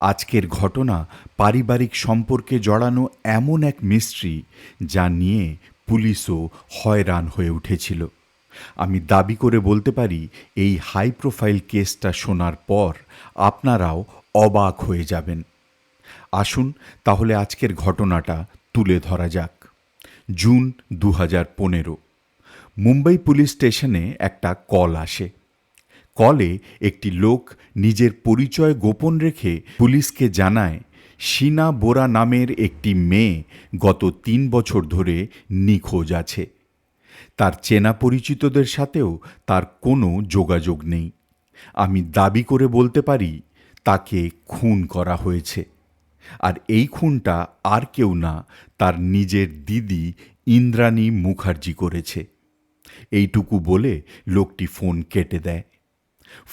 আজকের ঘটনা পারিবারিক সম্পর্কে জড়ানো এমন এক মিস্ট্রি যা নিয়ে পুলিশও হয়রান হয়ে উঠেছিল। আমি দাবি করে বলতে পারি, এই হাই প্রোফাইল কেসটা শোনার পর আপনারাও অবাক হয়ে যাবেন। আসুন তাহলে আজকের ঘটনাটা তুলে ধরা যাক। জুন 2015 মুম্বাই পুলিশ স্টেশনে একটা কল আসে। কলে একটি লোক নিজের পরিচয় গোপন রেখে পুলিশকে জানায় শীনা বোরা নামের একটি মেয়ে গত 3 বছর ধরে নিখোঁজ আছে। তার চেনা পরিচিতদের সাথেও তার কোনো যোগাযোগ নেই। আমি দাবি করে বলতে পারি তাকে খুন করা হয়েছে। আর এই খুনটা আর কেউ না, তার নিজের দিদি ইন্দ্রাণী মুখার্জি করেছে। এইটুকু বলে লোকটি ফোন কেটে দেয়।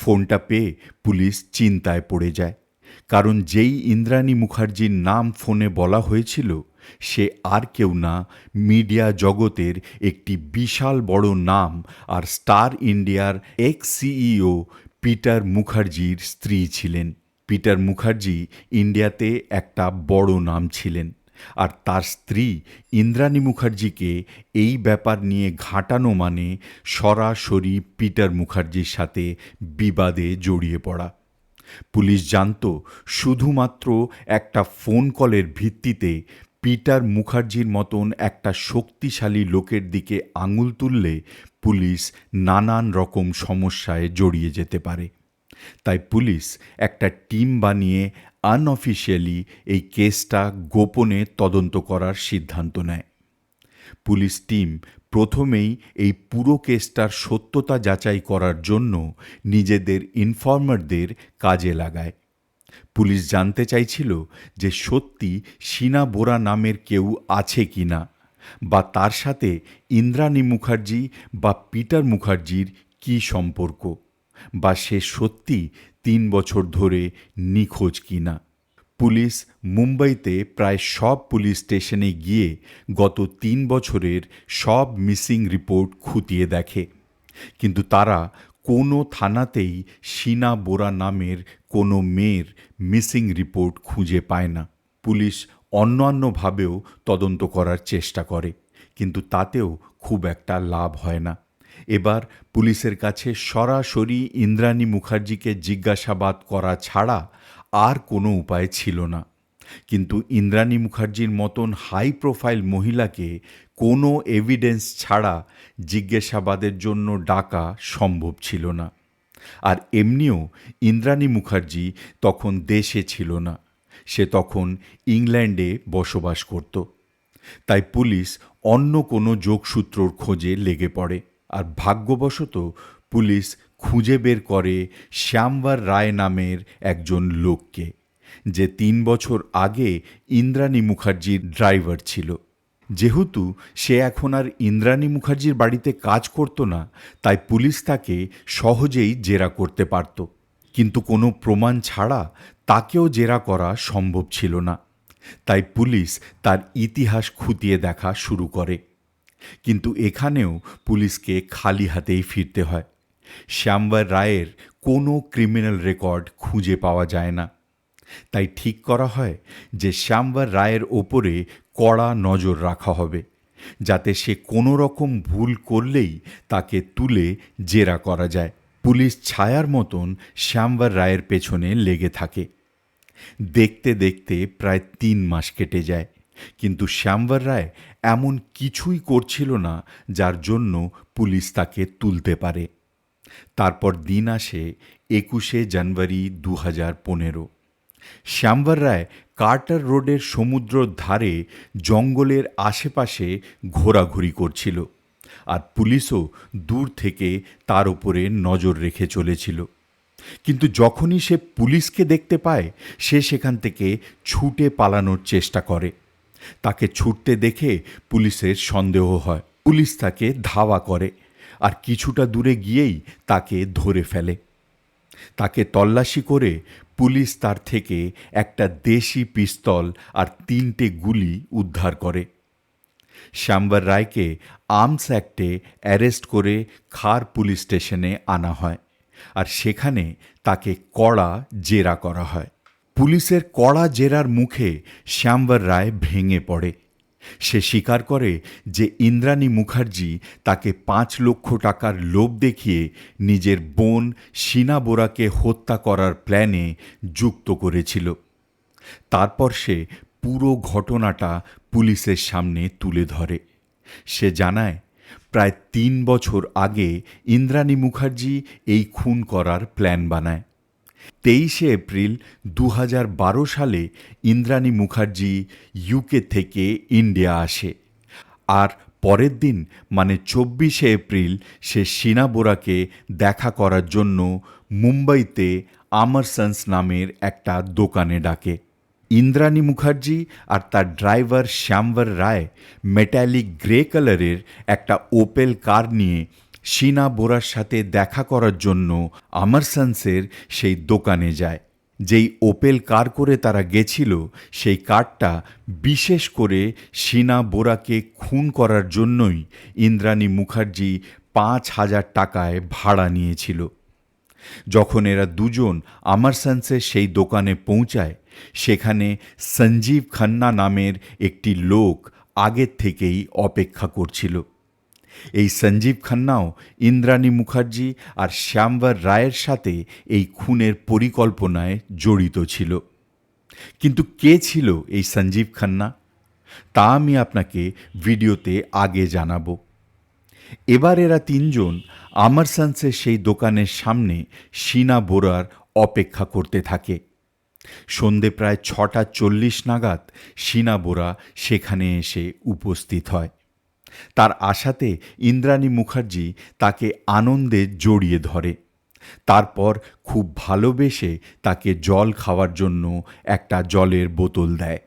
ফোনটা পেয়ে পুলিশ চিন্তায় পড়ে যায়, কারণ যেই ইন্দ্রাণী মুখার্জির নাম ফোনে বলা হয়েছিল সে আর কেউ না, মিডিয়া জগতের একটি বিশাল বড় নাম আর স্টার ইন্ডিয়ার এক্স সিইও পিটার মুখার্জির স্ত্রী ছিলেন। পিটার মুখার্জি ইন্ডিয়াতে একটা বড় নাম ছিলেন, আর তার স্ত্রী ইন্দ্রাণী মুখার্জিকে এই ব্যাপার নিয়ে ঘাঁটানো মানে সরাসরি পিটার মুখার্জির সাথে বিবাদে জড়িয়ে পড়া। পুলিশ জানত শুধুমাত্র একটা ফোন কলের ভিত্তিতে পিটার মুখার্জির মতন একটা শক্তিশালী লোকের দিকে আঙুল তুললে পুলিশ নানান রকম সমস্যায় জড়িয়ে যেতে পারে। তাই পুলিশ একটা টিম বানিয়ে আনঅফিশিয়ালি এই কেসটা গোপনে তদন্ত করার সিদ্ধান্ত নেয়। পুলিশ টিম প্রথমেই এই পুরো কেসটার সত্যতা যাচাই করার জন্য নিজেদের ইনফর্মারদের কাজে লাগায়। পুলিশ জানতে চাইছিল যে সত্যি শীনা বোরা নামের কেউ আছে কি না, বা তার সাথে ইন্দ্রাণী মুখার্জি বা পিটার মুখার্জির কী সম্পর্ক, বা সে সত্যি 3 বছর ধরে নিখোঁজ কি না। পুলিশ মুম্বাইতে প্রায় সব পুলিশ স্টেশনে গিয়ে গত 3 বছরের সব মিসিং রিপোর্ট খতিয়ে দেখে, কিন্তু তারা কোনো থানাতেই শীনা বোরা নামের কোনো মেয়ের মিসিং রিপোর্ট খুঁজে পায় না। পুলিশ অন্যান্যভাবেও তদন্ত করার চেষ্টা করে, কিন্তু তাতেও খুব একটা লাভ হয় না। এবার পুলিশের কাছে সরাসরি ইন্দ্রাণী মুখার্জিকে জিজ্ঞাসাবাদ করা ছাড়া আর কোনো উপায় ছিল না। কিন্তু ইন্দ্রাণী মুখার্জির মতন হাই প্রোফাইল মহিলাকে কোনো এভিডেন্স ছাড়া জিজ্ঞাসাবাদের জন্য ডাকা সম্ভব ছিল না। আর এমনিও ইন্দ্রাণী মুখার্জি তখন দেশে ছিল না, সে তখন ইংল্যান্ডে বসবাস করত। তাই পুলিশ অন্য কোনো যোগসূত্রর খোঁজে লেগে পড়ে, আর ভাগ্যবশত পুলিশ খুঁজে বের করে শ্যামবার রায় নামের একজন লোককে, যে 3 বছর আগে ইন্দ্রাণী মুখার্জির ড্রাইভার ছিল। যেহেতু সে এখন আর ইন্দ্রাণী মুখার্জির বাড়িতে কাজ করত না, তাই পুলিশ তাকে সহজেই জেরা করতে পারত, কিন্তু কোনো প্রমাণ ছাড়া তাকেও জেরা করা সম্ভব ছিল না। তাই পুলিশ তার ইতিহাস খতিয়ে দেখা শুরু করে, কিন্তু এখানেও পুলিশকে খালি হাতেই ফিরতে হয়। শ্যামবার রায়ের কোনো ক্রিমিনাল রেকর্ড খুঁজে পাওয়া যায় না। তাই ঠিক করা হয় যে শ্যামবার রায়ের ওপরে কড়া নজর রাখা হবে, যাতে সে কোনো রকম ভুল করলেই তাকে তুলে জেরা করা যায়। পুলিশ ছায়ার মতন শ্যামবার রায়ের পেছনে লেগে থাকে। দেখতে দেখতে প্রায় 3 মাস কেটে যায়, কিন্তু শ্যামবার রায় এমন কিছুই করছিল না যার জন্য পুলিশ তাকে তুলতে পারে। তারপর দিন আসে 21শে জানুয়ারি 2015। শ্যামবার রায় কার্টার রোডের সমুদ্রর ধারে জঙ্গলের আশেপাশে ঘোরাঘুরি করছিল, আর পুলিশও দূর থেকে তার উপরে নজর রেখে চলেছিল। কিন্তু যখনই সে পুলিশকে দেখতে পায়, সে সেখান থেকে ছুটে পালানোর চেষ্টা করে। তাকে ছুটতে দেখে পুলিশের সন্দেহ হয়। পুলিশ তাকে ধাওয়া করে, আর কিছুটা দূরে গিয়েই তাকে ধরে ফেলে। তাকে তল্লাশি করে পুলিশ তার থেকে একটা দেশি পিস্তল আর 3টে গুলি উদ্ধার করে। শ্যামবার রায়কে আর্মস অ্যাক্টে অ্যারেস্ট করে খার পুলিশ স্টেশনে আনা হয়, আর সেখানে তাকে কড়া জেরা করা হয়। পুলিশের কড়া জেরার মুখে শ্যামবর রায় ভেঙে পড়ে। সে স্বীকার করে যে ইন্দ্রাণী মুখার্জি তাকে 5 লক্ষ টাকার লোভ দেখিয়ে নিজের বোন শীনা বোরাকে হত্যা করার প্ল্যানে যুক্ত করেছিল। তারপর সে পুরো ঘটনাটা পুলিশের সামনে তুলে ধরে। সে জানায় প্রায় 3 বছর আগে ইন্দ্রাণী মুখার্জি এই খুন করার প্ল্যান বানায়। 23শে এপ্রিল 2012 সালে ইন্দ্রাণী মুখার্জি ইউকে থেকে ইন্ডিয়া আসে, আর পরের দিন মানে 24শে এপ্রিল সে শীনা বোরাকে দেখা করার জন্য মুম্বাইতে আমারসন্স নামের একটা দোকানে ডাকে। ইন্দ্রাণী মুখার্জি আর তার ড্রাইভার শ্যামবর রায় মেটালিক গ্রে কালারের একটা ওপেল কার নিয়ে শীনা বোরার সাথে দেখা করার জন্য আমারসন্সের সেই দোকানে যায়। যেই ওপেল কার করে তারা গেছিল সেই কারটা বিশেষ করে শীনা বোরাকে খুন করার জন্যই ইন্দ্রাণী মুখার্জি 5,000 টাকায় ভাড়া নিয়েছিল। যখন এরা দুজন আমারসন্সের সেই দোকানে পৌঁছায়, সেখানে সঞ্জীব খান্না নামের একটি লোক আগের থেকেই অপেক্ষা করছিল। এই সঞ্জীব খান্নাও ইন্দ্রাণী মুখার্জি আর শ্যামবর রায়ের সাথে এই খুনের পরিকল্পনায় জড়িত ছিল। কিন্তু কে ছিল এই সঞ্জীব খান্না, তা আমি আপনাকে ভিডিওতে আগে জানাবো। এবার এরা তিনজন আমারসন্সের সেই দোকানের সামনে শীনা বোরার অপেক্ষা করতে থাকে। সন্ধে প্রায় 6:40 নাগাদ শীনা বোরা সেখানে এসে উপস্থিত হয়। তার আশাতে ইন্দ্রাণী মুখার্জি তাকে আনন্দে জড়িয়ে ধরে। তারপর খুব ভালোবেসে তাকে জল খাওয়ার জন্য একটা জলের বোতল দেয়,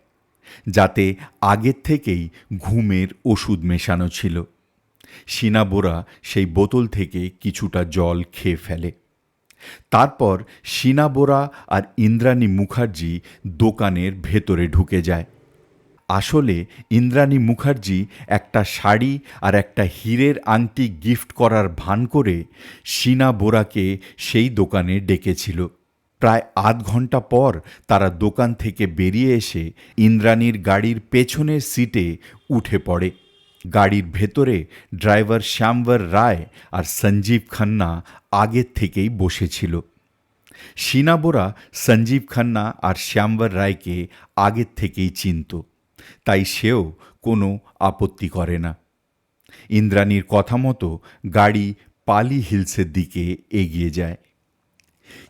যাতে আগের থেকেই ঘুমের ওষুধ মেশানো ছিল। শীনা বোরা সেই বোতল থেকে কিছুটা জল খেয়ে ফেলে। তারপর শীনা বোরা আর ইন্দ্রাণী মুখার্জি দোকানের ভেতরে ঢুকে যায়। আসলে ইন্দ্রাণী মুখার্জি একটা শাড়ি আর একটা হীরের আংটি গিফট করার ভান করে শীনা বোরাকে সেই দোকানে ডেকেছিল। প্রায় আধ ঘন্টা পর তারা দোকান থেকে বেরিয়ে এসে ইন্দ্রাণীর গাড়ির পেছনের সিটে উঠে পড়ে। গাড়ির ভেতরে ড্রাইভার শ্যামবর রায় আর সঞ্জীব খান্না আগের থেকেই বসেছিল। শীনা বোরা সঞ্জীব খান্না আর শ্যামবর রায়কে আগের থেকেই চিনত, তাই সেও কোনো আপত্তি করে না। ইন্দ্রাণীর কথা মতো গাড়ি পালি হিলসের দিকে এগিয়ে যায়।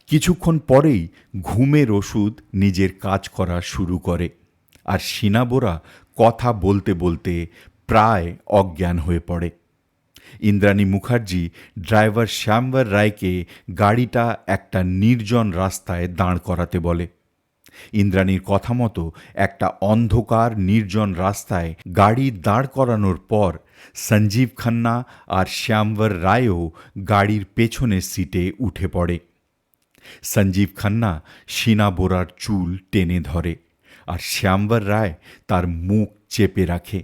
কিছুক্ষণ পরেই ঘুমের ওষুধ নিজের কাজ করা শুরু করে, আর শীনা বোরা কথা বলতে বলতে প্রায় অজ্ঞান হয়ে পড়ে। ইন্দ্রাণী মুখার্জি ড্রাইভার শ্যামবর রায়কে গাড়িটা একটা নির্জন রাস্তায় দাঁড় করাতে বলে। ইন্দ্রাণীর কথা মতো একটা অন্ধকার নির্জন রাস্তায় গাড়ি দাঁড় করানোর পর সঞ্জীব খান্না আর শ্যামবর রায়ও গাড়ির পেছনের সিটে উঠে পড়ে। সঞ্জীব খান্না শীনা বোরার চুল টেনে ধরে, আর শ্যামবর রায় তার মুখ চেপে রাখে,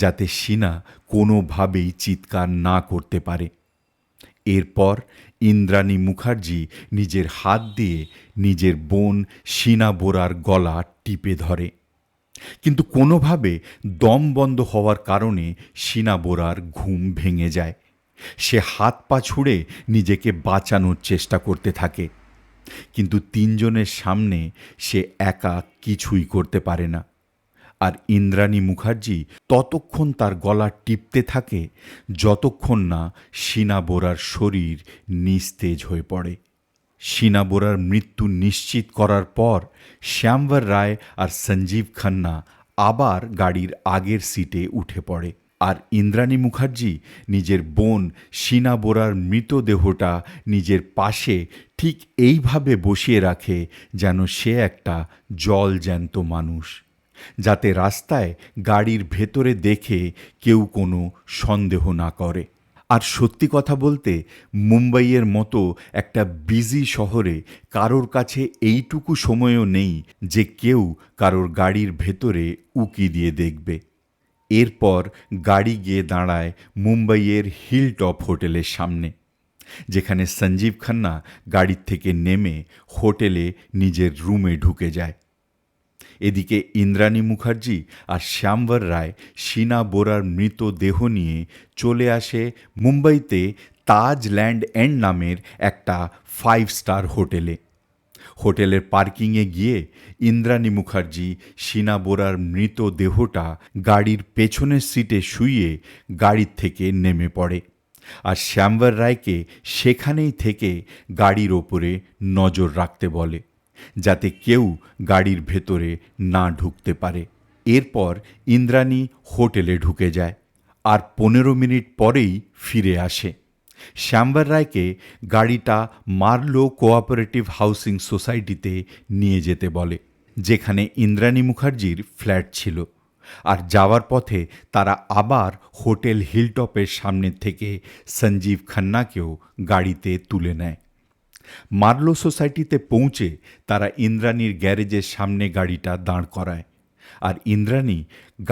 যাতে শীনা কোনোভাবেই চিৎকার না করতে পারে। এরপর ইন্দ্রাণী মুখার্জি নিজের হাত দিয়ে নিজের বোন শীনা বোরার গলা টিপে ধরে, কিন্তু কোনোভাবে দম বন্ধ হওয়ার কারণে শীনা বোরার ঘুম ভেঙে যায়। সে হাত পা ছুঁড়ে নিজেকে বাঁচানোর চেষ্টা করতে থাকে, কিন্তু তিনজনের সামনে সে একা কিছুই করতে পারে না। আর ইন্দ্রাণী মুখার্জি ততক্ষণ তার গলা টিপতে থাকে যতক্ষণ না শীনা বোরার শরীর নিস্তেজ হয়ে পড়ে। শীনা বোরার মৃত্যু নিশ্চিত করার পর শ্যামবর রায় আর সঞ্জীব খান্না আবার গাড়ির আগের সিটে উঠে পড়ে, আর ইন্দ্রাণী মুখার্জি নিজের বোন শীনা বোরার মৃতদেহটা নিজের পাশে ঠিক এইভাবে বসিয়ে রাখে যেন সে একটা জলজ্যান্ত মানুষ, যাতে রাস্তায় গাড়ির ভেতরে দেখে কেউ কোনো সন্দেহ না করে। আর সত্যি কথা বলতে মুম্বাইয়ের মতো একটা বিজি শহরে কারোর কাছে এইটুকু সময়ও নেই যে কেউ কারোর গাড়ির ভেতরে উকি দিয়ে দেখবে। এরপর গাড়ি গিয়ে দাঁড়ায় মুম্বাইয়ের হিলটপ হোটেলের সামনে। যেখানে সঞ্জীব খান্না গাড়ির থেকে নেমে হোটেলে নিজের রুমে ঢুকে যায়। এদিকে ইন্দ্রাণী মুখার্জি আর শ্যামবর রায় শিনা বোরার মৃতদেহ নিয়ে চলে আসে মুম্বাইতে তাজ ল্যান্ড এন্ড নামের একটা 5 স্টার হোটেলে। হোটেলের পার্কিংয়ে গিয়ে ইন্দ্রাণী মুখার্জি শিনা বোরার মৃতদেহটা গাড়ির পেছনের সিটে শুইয়ে গাড়ির থেকে নেমে পড়ে আর শ্যামবর রায়কে সেখানেই থেকে গাড়ির ওপরে নজর রাখতে বলে, যাতে কেউ গাড়ির ভেতরে না ঢুকতে পারে। এরপর ইন্দ্রাণী হোটেলে ঢুকে যায় আর 15 মিনিট পরেই ফিরে আসে। শ্যামবর রায়কে গাড়িটা মার্লো কোঅপারেটিভ হাউসিং সোসাইটিতে নিয়ে যেতে বলে, যেখানে ইন্দ্রাণী মুখার্জির ফ্ল্যাট ছিল। আর যাওয়ার পথে তারা আবার হোটেল হিলটপের সামনে থেকে সঞ্জীব খান্নাকেও গাড়িতে তুলে নেয়। মার্লো সোসাইটিতে পৌঁছে তারা ইন্দ্রাণীর গ্যারেজের সামনে গাড়িটা দাঁড় করায় আর ইন্দ্রাণী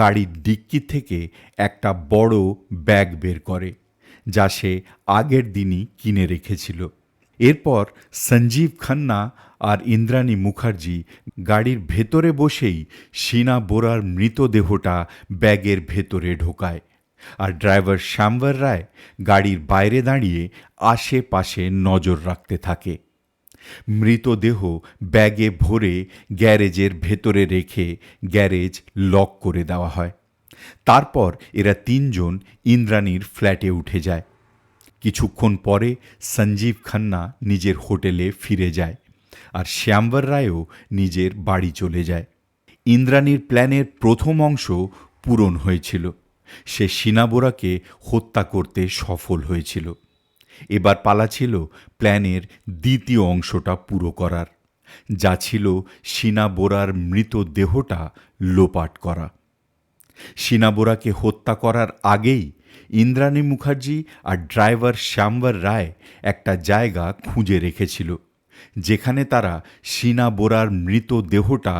গাড়ির ডিক্কি থেকে একটা বড় ব্যাগ বের করে, যা সে আগের দিনই কিনে রেখেছিল। এরপর সঞ্জীব খান্না আর ইন্দ্রাণী মুখার্জি গাড়ির ভেতরে বসেই শিনা বোরার মৃতদেহটা ব্যাগের ভেতরে ঢোকায় আর ড্রাইভার শ্যামবর রায় গাড়ির বাইরে দাঁড়িয়ে আশেপাশে নজর রাখতে থাকে। মৃতদেহ ব্যাগে ভরে গ্যারেজের ভেতরে রেখে গ্যারেজ লক করে দেওয়া হয়। তারপর এরা 3 জন ইন্দ্রাণীর ফ্ল্যাটে উঠে যায়। কিছুক্ষণ পরে সঞ্জীব খান্না নিজের হোটেলে ফিরে যায় আর শ্যামবর রায়ও নিজের বাড়ি চলে যায়। ইন্দ্রাণীর প্ল্যানের প্রথম অংশ পূরণ হয়েছিল, সে শিনা বোরাকে হত্যা করতে সফল হয়েছিল। এবার পালা ছিল প্ল্যানের দ্বিতীয় অংশটা পুরো করার, যা ছিল শিনা বোরার মৃতদেহটা লোপাট করা। শিনা বোরাকে হত্যা করার আগেই ইন্দ্রাণী মুখার্জি আর ড্রাইভার শ্যামবর রায় একটা জায়গা খুঁজে রেখেছিল, যেখানে তারা শিনা বোরার মৃতদেহটা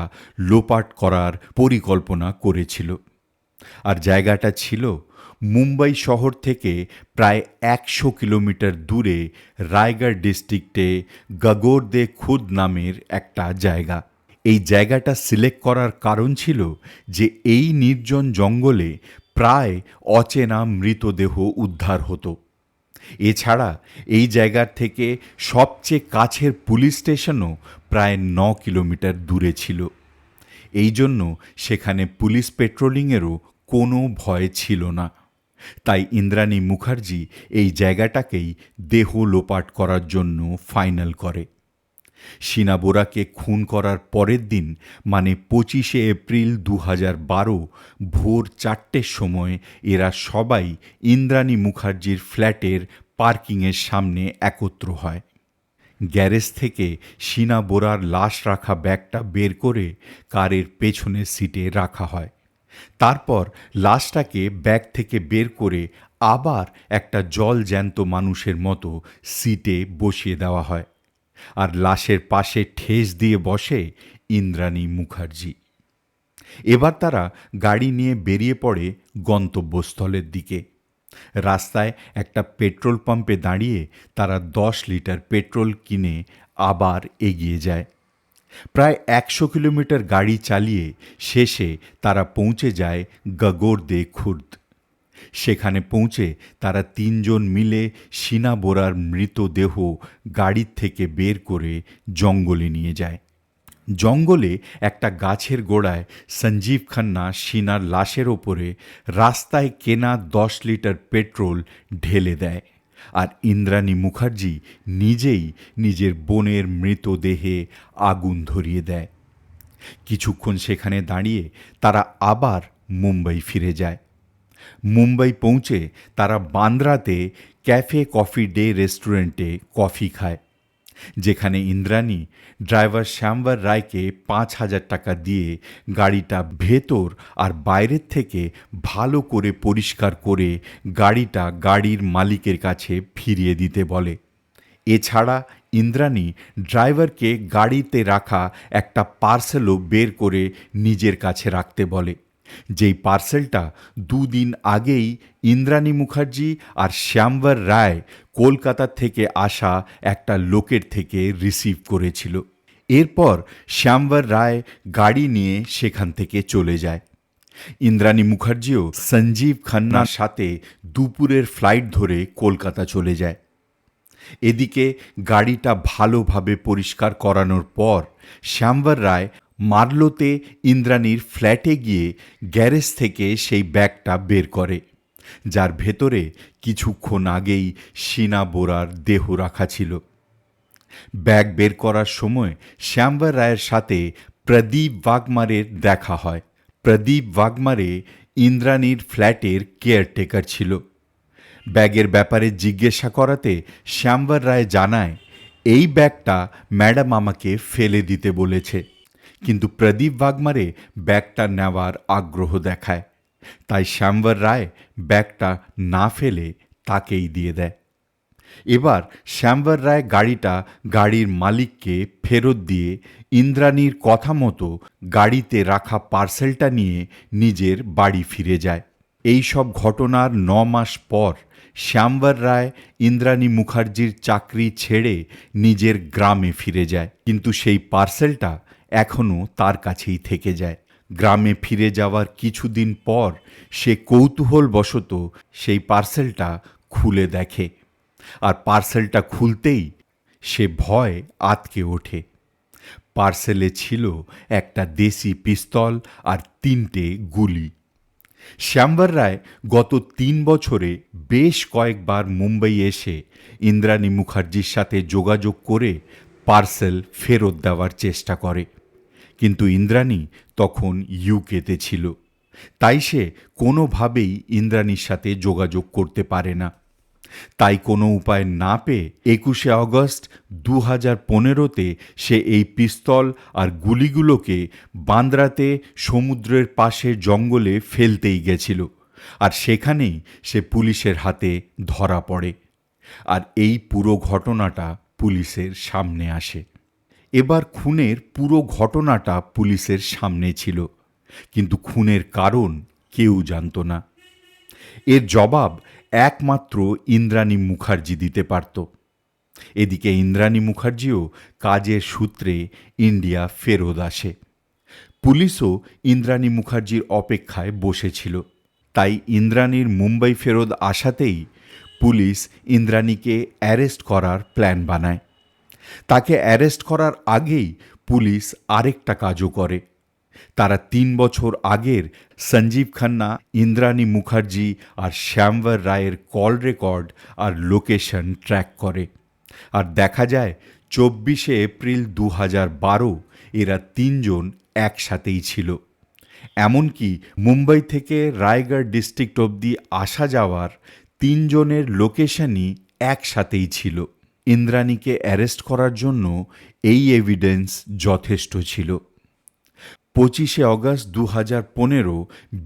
লোপাট করার পরিকল্পনা করেছিল। আর জায়গাটা ছিল মুম্বাই শহর থেকে প্রায় 100 কিলোমিটার দূরে রায়গড় ডিস্ট্রিক্টে গাগোর-দে খুদ নামের একটা জায়গা। এই জায়গাটা সিলেক্ট করার কারণ ছিল যে এই নির্জন জঙ্গলে প্রায় অচেনা মৃতদেহ উদ্ধার হতো। এছাড়া এই জায়গার থেকে সবচেয়ে কাছের পুলিশ স্টেশনও প্রায় 9 কিলোমিটার দূরে ছিল। এই জন্য সেখানে পুলিশ পেট্রোলিংয়েরও কোনো ভয় ছিল না। তাই ইন্দ্রাণী মুখার্জি এই জায়গাটাকেই দেহ লোপাট করার জন্য ফাইনাল করে। শিনা বোরাকে খুন করার পরের দিন মানে 25শে এপ্রিল 2012 ভোর 4টের সময় এরা সবাই ইন্দ্রাণী মুখার্জির ফ্ল্যাটের পার্কিংয়ের সামনে একত্র হয়। গ্যারেজ থেকে শিনা বোরার লাশ রাখা ব্যাগটা বের করে কারের পেছনের সিটে রাখা হয়। তারপর লাশটাকে ব্যাগ থেকে বের করে আবার একটা জল জ্যান্ত মানুষের মতো সিটে বসিয়ে দেওয়া হয় আর লাশের পাশে ঠেস দিয়ে বসে ইন্দ্রাণী মুখার্জি। এবার তারা গাড়ি নিয়ে বেরিয়ে পড়ে গন্তব্যস্থলের দিকে। রাস্তায় একটা পেট্রোল পাম্পে দাঁড়িয়ে তারা 10 লিটার পেট্রোল কিনে আবার এগিয়ে যায়। প্রায় 100 কিলোমিটার গাড়ি চালিয়ে শেষে তারা পৌঁছে যায় গাগোর-দে খুর্দ। সেখানে পৌঁছে তারা 3 জন মিলে শিনা বোরার মৃতদেহ গাড়ির থেকে বের করে জঙ্গলে নিয়ে যায়। জঙ্গলে একটা গাছের গোড়ায় সঞ্জীব খান্না শিনার লাশের ওপরে রাস্তায় কেনা 10 লিটার পেট্রোল ঢেলে দেয় আর ইন্দ্রাণী মুখার্জি নিজেই নিজের বোনের মৃতদেহে আগুন ধরিয়ে দেয়। কিছুক্ষণ সেখানে দাঁড়িয়ে তারা আবার মুম্বাই ফিরে যায়। মুম্বাই পৌঁছে তারা বান্দ্রাতে ক্যাফে কফি ডে রেস্টুরেন্টে কফি খায়, যেখানে ইন্দ্রাণী ড্রাইভার শ্যামবর রায়কে 5,000 টাকা দিয়ে গাড়িটা ভেতর আর বাইরের থেকে ভালো করে পরিষ্কার করে গাড়িটা গাড়ির মালিকের কাছে ফিরিয়ে দিতে বলে। এছাড়া ইন্দ্রাণী ড্রাইভারকে গাড়িতে রাখা একটা পার্সেলও বের করে নিজের কাছে রাখতে বলে, যেই পার্সেলটা 2 দিন আগেই ইন্দ্রাণী মুখার্জি আর শ্যামবর রায় কলকাতা থেকে আসা একটা লোকের থেকে রিসিভ করেছিল। এরপর শ্যামবর রায় গাড়ি নিয়ে সেখান থেকে চলে যায়। ইন্দ্রাণী মুখার্জিও সঞ্জীব খান্নার সাথে দুপুরের ফ্লাইট ধরে কলকাতা চলে যায়। এদিকে গাড়িটা ভালোভাবে পরিষ্কার করানোর পর শ্যামবর রায় মারলোতে ইন্দ্রাণীর ফ্ল্যাটে গিয়ে গ্যারেজ থেকে সেই ব্যাগটা বের করে, যার ভেতরে কিছুক্ষণ আগেই শিনা বোরার দেহ রাখা ছিল। ব্যাগ বের করার সময় শ্যামবর রায়ের সাথে প্রদীপ ওয়াঘমারের দেখা হয়। প্রদীপ ওয়াঘমারে ইন্দ্রাণীর ফ্ল্যাটের কেয়ারটেকার ছিল। ব্যাগের ব্যাপারে জিজ্ঞাসা করাতে শ্যামবর রায় জানায়, এই ব্যাগটা ম্যাডাম আমাকে ফেলে দিতে বলেছে, কিন্তু প্রদীপ ওয়াঘমারে ব্যাগটা নেওয়ার আগ্রহ দেখায়। তাই শ্যামবর রায় ব্যাগটা না ফেলে তাকেই দিয়ে দেয়। এবার শ্যামবর রায় গাড়িটা গাড়ির মালিককে ফেরত দিয়ে ইন্দ্রাণীর কথা মতো গাড়িতে রাখা পার্সেলটা নিয়ে নিজের বাড়ি ফিরে যায়। এই সব ঘটনার 9 মাস পর শ্যামবর রায় ইন্দ্রাণী মুখার্জির চাকরি ছেড়ে নিজের গ্রামে ফিরে যায়, কিন্তু সেই পার্সেলটা এখনও তার কাছেই থেকে যায়। গ্রামে ফিরে যাওয়ার কিছুদিন পর সে কৌতূহলবশত সেই পার্সেলটা খুলে দেখে, আর পার্সেলটা খুলতেই সে ভয় আঁতকে ওঠে। পার্সেলে ছিল একটা দেশি পিস্তল আর 3টে গুলি। শ্যামবর রায় গত 3 বছরে বেশ কয়েকবার মুম্বই এসে ইন্দ্রাণী মুখার্জির সাথে যোগাযোগ করে পার্সেল ফেরত দেওয়ার চেষ্টা করে, কিন্তু ইন্দ্রাণী তখন ইউকেতে ছিল। তাই সে কোনোভাবেই ইন্দ্রাণীর সাথে যোগাযোগ করতে পারে না। তাই কোনো উপায় না পেয়ে 21শে অগস্ট 2015-তে সে এই পিস্তল আর গুলিগুলোকে বান্দ্রাতে সমুদ্রের পাশে জঙ্গলে ফেলতেই গেছিল, আর সেখানেই সে পুলিশের হাতে ধরা পড়ে। আর এই পুরো ঘটনাটা পুলিশের সামনে আসে। এবার খুনের পুরো ঘটনাটা পুলিশের সামনে ছিল, কিন্তু খুনের কারণ কেউ জানত না। এর জবাব একমাত্র ইন্দ্রাণী মুখার্জি দিতে পারত। এদিকে ইন্দ্রাণী মুখার্জিও কাজের সূত্রে ইন্ডিয়া ফেরত আসে। পুলিশও ইন্দ্রাণী মুখার্জির অপেক্ষায় বসেছিল। তাই ইন্দ্রাণীর মুম্বাই ফেরত আসাতেই পুলিশ ইন্দ্রাণীকে অ্যারেস্ট করার প্ল্যান বানায়। তাকে অ্যারেস্ট করার আগেই পুলিশ আরেকটা কাজও করে। তারা 3 বছর আগের সঞ্জীব খান্না, ইন্দ্রাণী মুখার্জি আর শ্যামবর রায়ের কল রেকর্ড আর লোকেশন ট্র্যাক করে, আর দেখা যায় 24শে এপ্রিল 2012 এরা 3 জন একসাথেই ছিল। এমনকি মুম্বাই থেকে রায়গড় ডিস্ট্রিক্ট অবধি আসা যাওয়ার 3 জনের লোকেশনই একসাথেই ছিল। ইন্দ্রাণীকে অ্যারেস্ট করার জন্য এই এভিডেন্স যথেষ্ট ছিল। 25শে অগস্ট 2015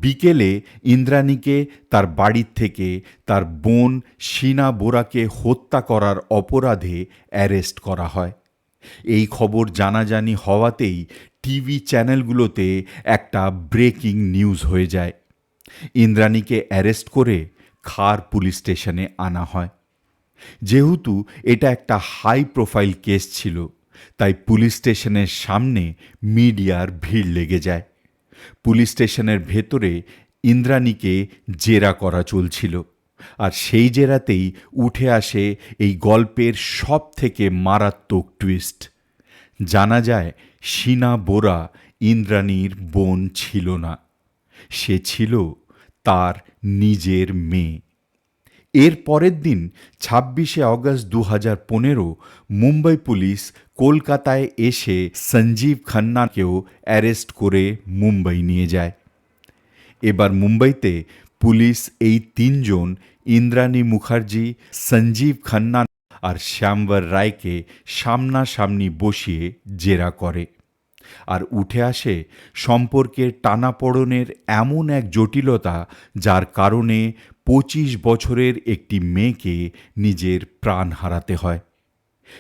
বিকেলে ইন্দ্রাণীকে তার বাড়ির থেকে তার বোন শিনা বোরাকে হত্যা করার অপরাধে অ্যারেস্ট করা হয়। এই খবর জানাজানি হওয়াতেই টিভি চ্যানেলগুলোতে একটা ব্রেকিং নিউজ হয়ে যায়। ইন্দ্রাণীকে অ্যারেস্ট করে খার পুলিশ স্টেশনে আনা হয়। যেহেতু এটা একটা হাই প্রোফাইল কেস ছিল, তাই পুলিশ স্টেশনের সামনে মিডিয়ার ভিড় লেগে যায়। পুলিশ স্টেশনের ভেতরে ইন্দ্রাণীকে জেরা করা চলছিল, আর সেই জেরাতেই উঠে আসে এই গল্পের সব থেকে মারাত্মক টুইস্ট। জানা যায় শিনা বোরা ইন্দ্রাণীর বোন ছিল না, সে ছিল তার নিজের মেয়ে। এর পরের দিন 26শে অগস্ট 2015 মুম্বাই পুলিশ কলকাতায় এসে সঞ্জীব খান্নাকেও অ্যারেস্ট করে মুম্বাই নিয়ে যায়। এবার মুম্বাইতে পুলিশ এই 3 জন ইন্দ্রাণী মুখার্জি, সঞ্জীব খান্না আর শ্যামবর রায়কে সামনাসামনি বসিয়ে জেরা করে, আর উঠে আসে সম্পর্কের টানাপোড়েনের এমন এক জটিলতা যার কারণে 25 বছরের একটি মেয়েকে নিজের প্রাণ হারাতে হয়।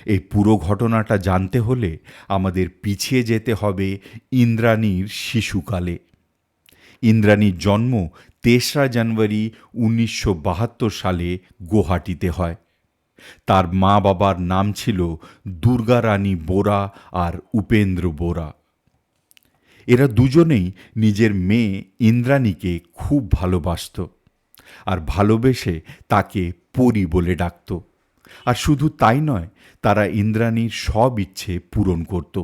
এই পুরো ঘটনাটা জানতে হলে আমাদের পিছিয়ে যেতে হবে ইন্দ্রাণীর শিশুকালে। ইন্দ্রাণীর জন্ম ৩রা জানুয়ারি ১৯৭২ সালে গুয়াহাটিতে হয়। তার মা বাবার নাম ছিল দুর্গা রানী বোরা আর উপেন্দ্র বোরা। এরা দুজনেই নিজের মেয়ে ইন্দ্রাণীকে খুব ভালোবাসত আর ভালোবেসে তাকে পরী বলে ডাকত। আর শুধু তাই নয়, তারা ইন্দ্রাণীর সব ইচ্ছে পূরণ করত।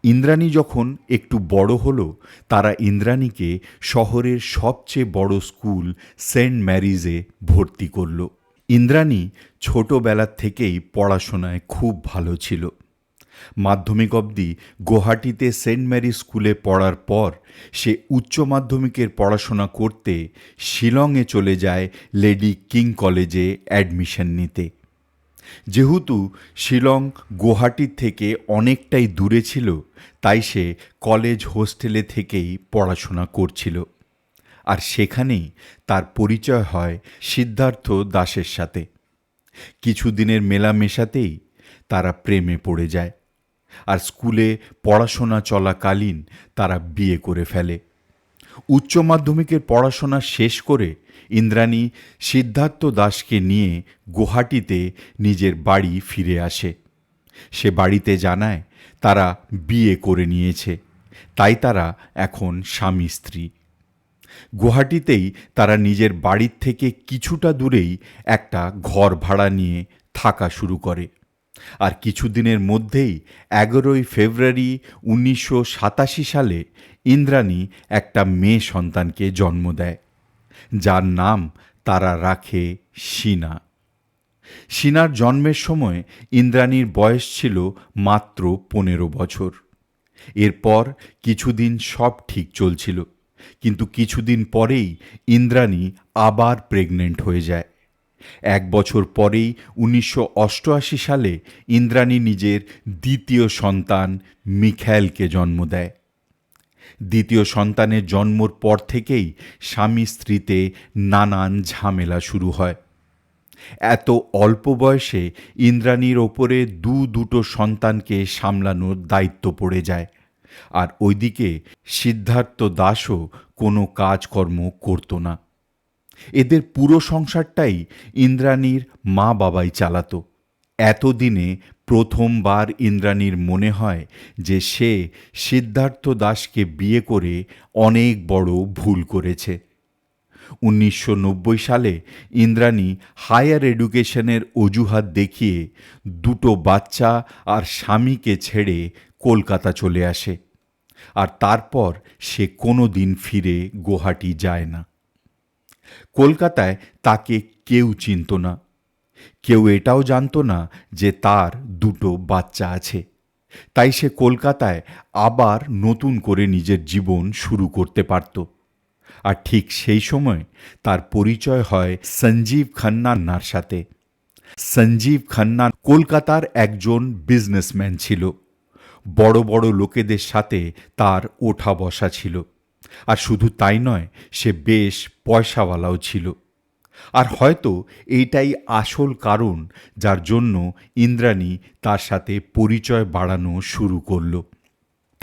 ইন্দ্রাণী যখন একটু বড় হলো, তারা ইন্দ্রাণীকে শহরের সবচেয়ে বড় স্কুল সেন্ট ম্যারিজে ভর্তি করল। ইন্দ্রাণী ছোটবেলার থেকেই পড়াশোনায় খুব ভালো ছিল। মাধ্যমিক অবধি গুয়াহাটিতে সেন্ট ম্যারি স্কুলে পড়ার পর সে উচ্চ মাধ্যমিকের পড়াশোনা করতে শিলংয়ে চলে যায় লেডি কিং কলেজে অ্যাডমিশন নিতে। যেহেতু শিলং গুয়াহাটির থেকে অনেকটাই দূরে ছিল, তাই সে কলেজ হোস্টেলে থেকেই পড়াশোনা করছিল। আর সেখানেই তার পরিচয় হয় সিদ্ধার্থ দাসের সাথে। কিছুদিনের মেলামেশাতেই তারা প্রেমে পড়ে যায়, আর স্কুলে পড়াশোনা চলাকালীন তারা বিয়ে করে ফেলে। উচ্চ মাধ্যমিকের পড়াশোনা শেষ করে ইন্দ্রাণী সিদ্ধার্থ দাসকে নিয়ে গুয়াহাটিতে নিজের বাড়ি ফিরে আসে। সে বাড়িতে জানায় তারা বিয়ে করে নিয়েছে, তাই তারা এখন স্বামী স্ত্রী। গুয়াহাটিতেই তারা নিজের বাড়ির থেকে কিছুটা দূরেই একটা ঘর ভাড়া নিয়ে থাকা শুরু করে। আর কিছুদিনের মধ্যেই ১১ই ফেব্রুয়ারি ১৯৮৭ সালে ইন্দ্রাণী একটা মেয়ে সন্তানকে জন্ম দেয়, যার নাম তারা রাখে শীনা। শীনার জন্মের সময় ইন্দ্রাণীর বয়স ছিল মাত্র ১৫ বছর। এরপর কিছুদিন সব ঠিক চলছিল, কিন্তু কিছুদিন পরেই ইন্দ্রাণী আবার প্রেগনেন্ট হয়ে যায়। ১ বছর পরেই ১৯৮৮ সালে ইন্দ্রাণী নিজের দ্বিতীয় সন্তান মিখাইলকে জন্ম দেয়। দ্বিতীয় সন্তানের জন্মর পর থেকেই স্বামী স্ত্রীতে নানান ঝামেলা শুরু হয়। এত অল্প বয়সে ইন্দ্রাণীর ওপরে দুটো সন্তানকে সামলানোর দায়িত্ব পড়ে যায়, আর ওইদিকে সিদ্ধার্থ দাসও কোনো কাজকর্ম করত না। এদের পুরো সংসারটাই ইন্দ্রাণীর মা বাবাই চালাতো। এতদিনে প্রথমবার ইন্দ্রাণীর মনে হয় যে সে সিদ্ধার্থ দাসকে বিয়ে করে অনেক বড় ভুল করেছে। ১৯৯০ সালে ইন্দ্রাণী হায়ার এডুকেশনের অজুহাত দেখিয়ে দুটো বাচ্চা আর স্বামীকে ছেড়ে কলকাতা চলে আসে, আর তারপর সে কোনো দিন ফিরে গুয়াহাটি যায় না। কলকাতায় তাকে কেউ চিনত না, কেউ এটাও জানত না যে তার দুটো বাচ্চা আছে। তাই সে কলকাতায় আবার নতুন করে নিজের জীবন শুরু করতে পারত। আর ঠিক সেই সময় তার পরিচয় হয় সঞ্জীব খান্নার সাথে। সঞ্জীব খান্না কলকাতার একজন বিজনেসম্যান ছিল। বড় বড় লোকেদের সাথে তার ওঠা বসা ছিল। আর শুধু তাই নয়, সে বেশ পয়সাওয়ালাও ছিল। আর হয়তো এইটাই আসল কারণ যার জন্য ইন্দ্রাণী তার সাথে পরিচয় বাড়ানো শুরু করল।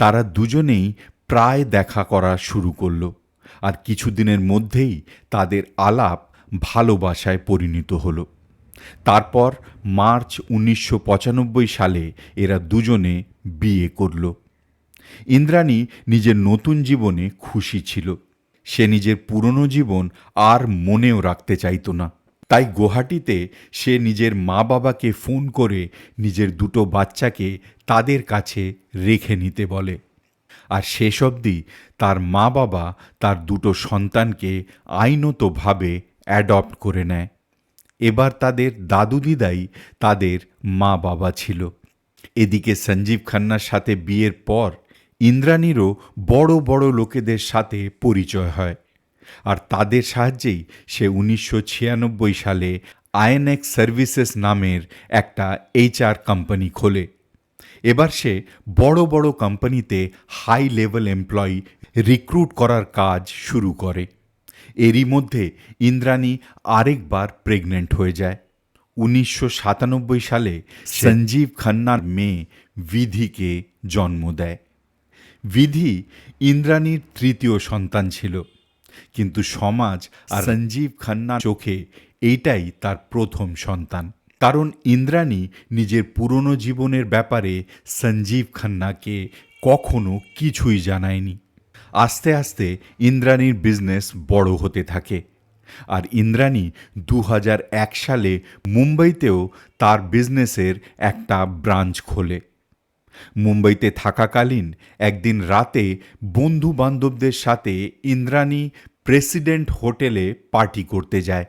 তারা দুজনেই প্রায় দেখা করা শুরু করল, আর কিছুদিনের মধ্যেই তাদের আলাপ ভালোবাসায় পরিণত হলো। তারপর মার্চ ১৯৯৫ সালে এরা দুজনে বিয়ে করল। ইন্দ্রাণী নিজের নতুন জীবনে খুশি ছিল। সে নিজের পুরনো জীবন আর মনেও রাখতে চাইত না। তাই গুয়াহাটিতে সে নিজের মা বাবাকে ফোন করে নিজের দুটো বাচ্চাকে তাদের কাছে রেখে নিতে বলে। আর শেষ অবধি তার মা বাবা তার দুটো সন্তানকে আইনতভাবে অ্যাডপ্ট করে নেয়। এবার তাদের দাদু দিদাই তাদের মা বাবা ছিল। এদিকে সঞ্জীব খান্নার সাথে বিয়ের পর ইন্দ্রাণীরও বড় বড় লোকেদের সাথে পরিচয় হয়, আর তাদের সাহায্যেই সে ১৯৯৬ সালে আইএনএক্স সার্ভিসেস নামের একটা HR কোম্পানি খোলে। এবার সে বড় বড় কোম্পানিতে হাই লেভেল এমপ্লয়ি রিক্রুট করার কাজ শুরু করে। এরই মধ্যে ইন্দ্রাণী আরেকবার প্রেগনেন্ট হয়ে যায়। ১৯৯৭ সালে সঞ্জীব খান্নার মেয়ে বিধিকে জন্ম দেয়। বিধি ইন্দ্রাণীর তৃতীয় সন্তান ছিল, কিন্তু সমাজ আর সঞ্জীব খান্নার চোখে এইটাই তার প্রথম সন্তান। কারণ ইন্দ্রাণী নিজের পুরনো জীবনের ব্যাপারে সঞ্জীব খান্নাকে কখনো কিছুই জানায়নি। আস্তে আস্তে ইন্দ্রাণীর বিজনেস বড় হতে থাকে, আর ইন্দ্রাণী 2001 সালে মুম্বাইতেও তার বিজনেসের একটা ব্রাঞ্চ খোলে। মুম্বাইতে থাকাকালীন একদিন রাতে বন্ধু বান্ধবদের সাথে ইন্দ্রাণী প্রেসিডেন্ট হোটেলে পার্টি করতে যায়,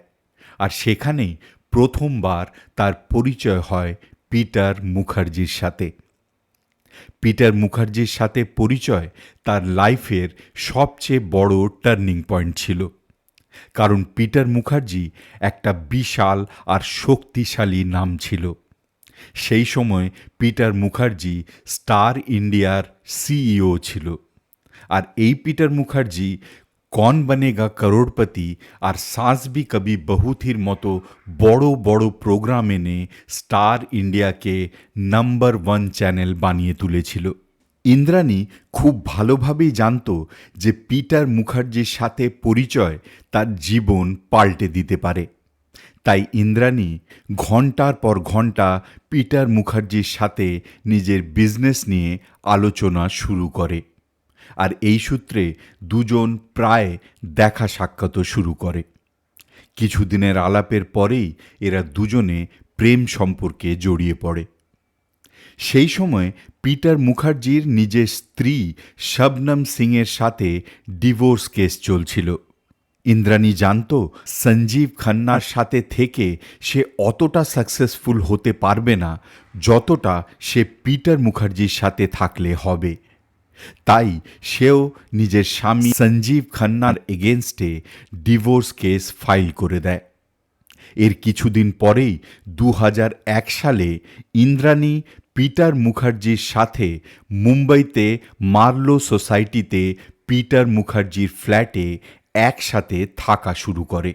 আর সেখানেই প্রথমবার তার পরিচয় হয় পিটার মুখার্জির সাথে। পিটার মুখার্জির সাথে পরিচয় তার লাইফের সবচেয়ে বড় টার্নিং পয়েন্ট ছিল, কারণ পিটার মুখার্জি একটা বিশাল আর শক্তিশালী নাম ছিল। সেই সময় পিটার মুখার্জি স্টার ইন্ডিয়ার সিইও ছিল, আর এই পিটার মুখার্জি কন বনেগা করোড়পতি আর সাস ভি কবি বহু থির মতো বড় বড় প্রোগ্রাম এনে স্টার ইন্ডিয়াকে নাম্বার 1 চ্যানেল বানিয়ে তুলেছিল। ইন্দ্রাণী খুব ভালোভাবেই জানত যে পিটার মুখার্জির সাথে পরিচয় তার জীবন পাল্টে দিতে পারে। তাই ইন্দ্রাণী ঘন্টার পর ঘন্টা পিটার মুখার্জির সাথে নিজের বিজনেস নিয়ে আলোচনা শুরু করে, আর এই সূত্রে দুজন প্রায় দেখা সাক্ষাৎও শুরু করে। কিছুদিনের আলাপের পরেই এরা দুজনে প্রেম সম্পর্কে জড়িয়ে পড়ে। সেই সময় পিটার মুখার্জির নিজের স্ত্রী শবনম সিংয়ের সাথে ডিভোর্স কেস চলছিল। ইন্দ্রাণী জানত সঞ্জীব খান্নার সাথে থেকে সে অতটা সাকসেসফুল হতে পারবে না যতটা সে পিটার মুখার্জির সাথে থাকলে হবে। তাই সেও নিজের স্বামী সঞ্জীব খান্নার এগেনস্টে ডিভোর্স কেস ফাইল করে দেয়। এর কিছুদিন পরেই 2001 সালে ইন্দ্রাণী পিটার মুখার্জির সাথে মুম্বাইতে মার্লো সোসাইটিতে পিটার মুখার্জির ফ্ল্যাটে একসাথে থাকা শুরু করে।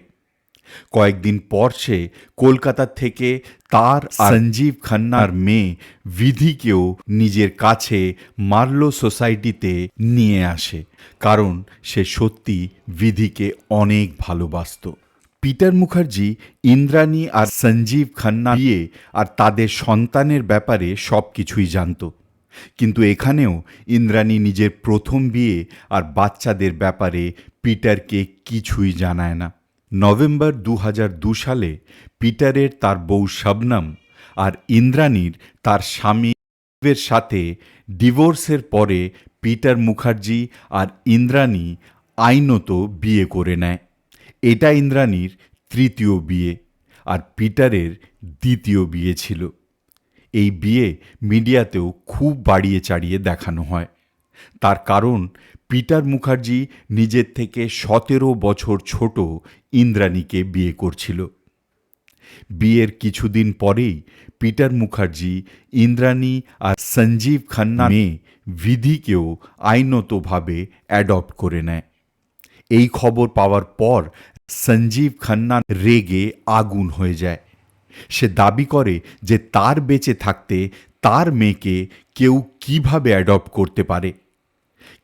কয়েকদিন পর সে কলকাতা থেকে তার সঞ্জীব খান্নার মেয়ে বিধিকেও নিজের কাছে মার্লো সোসাইটিতে নিয়ে আসে, কারণ সে সত্যি বিধিকে অনেক ভালোবাসত। পিটার মুখার্জি ইন্দ্রাণী আর সঞ্জীব খান্না বিয়ে আর তাদের সন্তানের ব্যাপারে সব কিছুই জানত, কিন্তু এখানেও ইন্দ্রাণী নিজের প্রথম বিয়ে আর বাচ্চাদের ব্যাপারে পিটারকে কিছুই জানায় না। নভেম্বর 2002 সালে পিটারের তার বউ শবনম আর ইন্দ্রাণীর তার স্বামীর সাথে ডিভোর্সের পরে পিটার মুখার্জি আর ইন্দ্রাণী আইনত বিয়ে করে নেয়। এটা ইন্দ্রাণীর তৃতীয় বিয়ে আর পিটারের দ্বিতীয় বিয়ে ছিল। এই বিয়ে মিডিয়াতেও খুব বাড়িয়ে চাড়িয়ে দেখানো হয়, তার কারণ পিটার মুখার্জি নিজের থেকে 17 বছর ছোট ইন্দ্রাণীকে বিয়ে করছিল। বিয়ের কিছুদিন পরেই পিটার মুখার্জি ইন্দ্রাণী আর সঞ্জীব খান্নার মেয়ে বিধিকেও আইনতভাবে অ্যাডপ্ট করে নেয়। এই খবর পাওয়ার পর সঞ্জীব খান্না রেগে আগুন হয়ে যায়। সে দাবি করে যে তার বেঁচে থাকতে তার মেয়েকে কেউ কিভাবে অ্যাডপ্ট করতে পারে,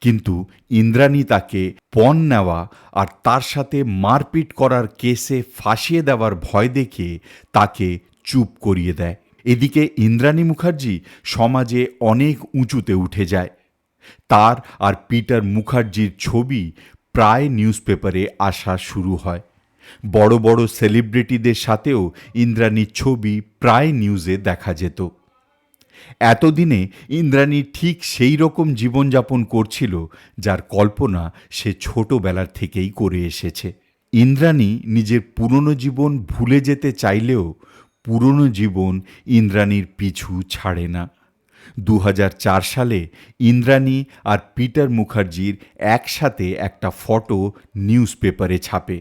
কিন্তু ইন্দ্রাণী তাকে পণ নেওয়া আর তার সাথে মারপিট করার কেসে ফাঁসিয়ে দেওয়ার ভয় দেখিয়ে তাকে চুপ করিয়ে দেয়। এদিকে ইন্দ্রাণী মুখার্জি সমাজে অনেক উঁচুতে উঠে যায়। তার আর পিটার মুখার্জির ছবি প্রায় নিউজ পেপারে আসা শুরু হয়। বড় বড় সেলিব্রিটিদের সাথেও ইন্দ্রাণীর ছবি প্রায় নিউজে দেখা যেত। এতদিনে ইন্দ্রাণী ঠিক সেই রকম জীবনযাপন করছিল যার কল্পনা সে ছোটবেলার থেকেই করে এসেছে। ইন্দ্রাণী নিজের পুরনো জীবন ভুলে যেতে চাইলেও পুরনো জীবন ইন্দ্রাণীর পিছু ছাড়ে না। 2004 সালে ইন্দ্রাণী আর পিটার মুখার্জির একসাথে একটা ফটো নিউজ পেপারে ছাপে,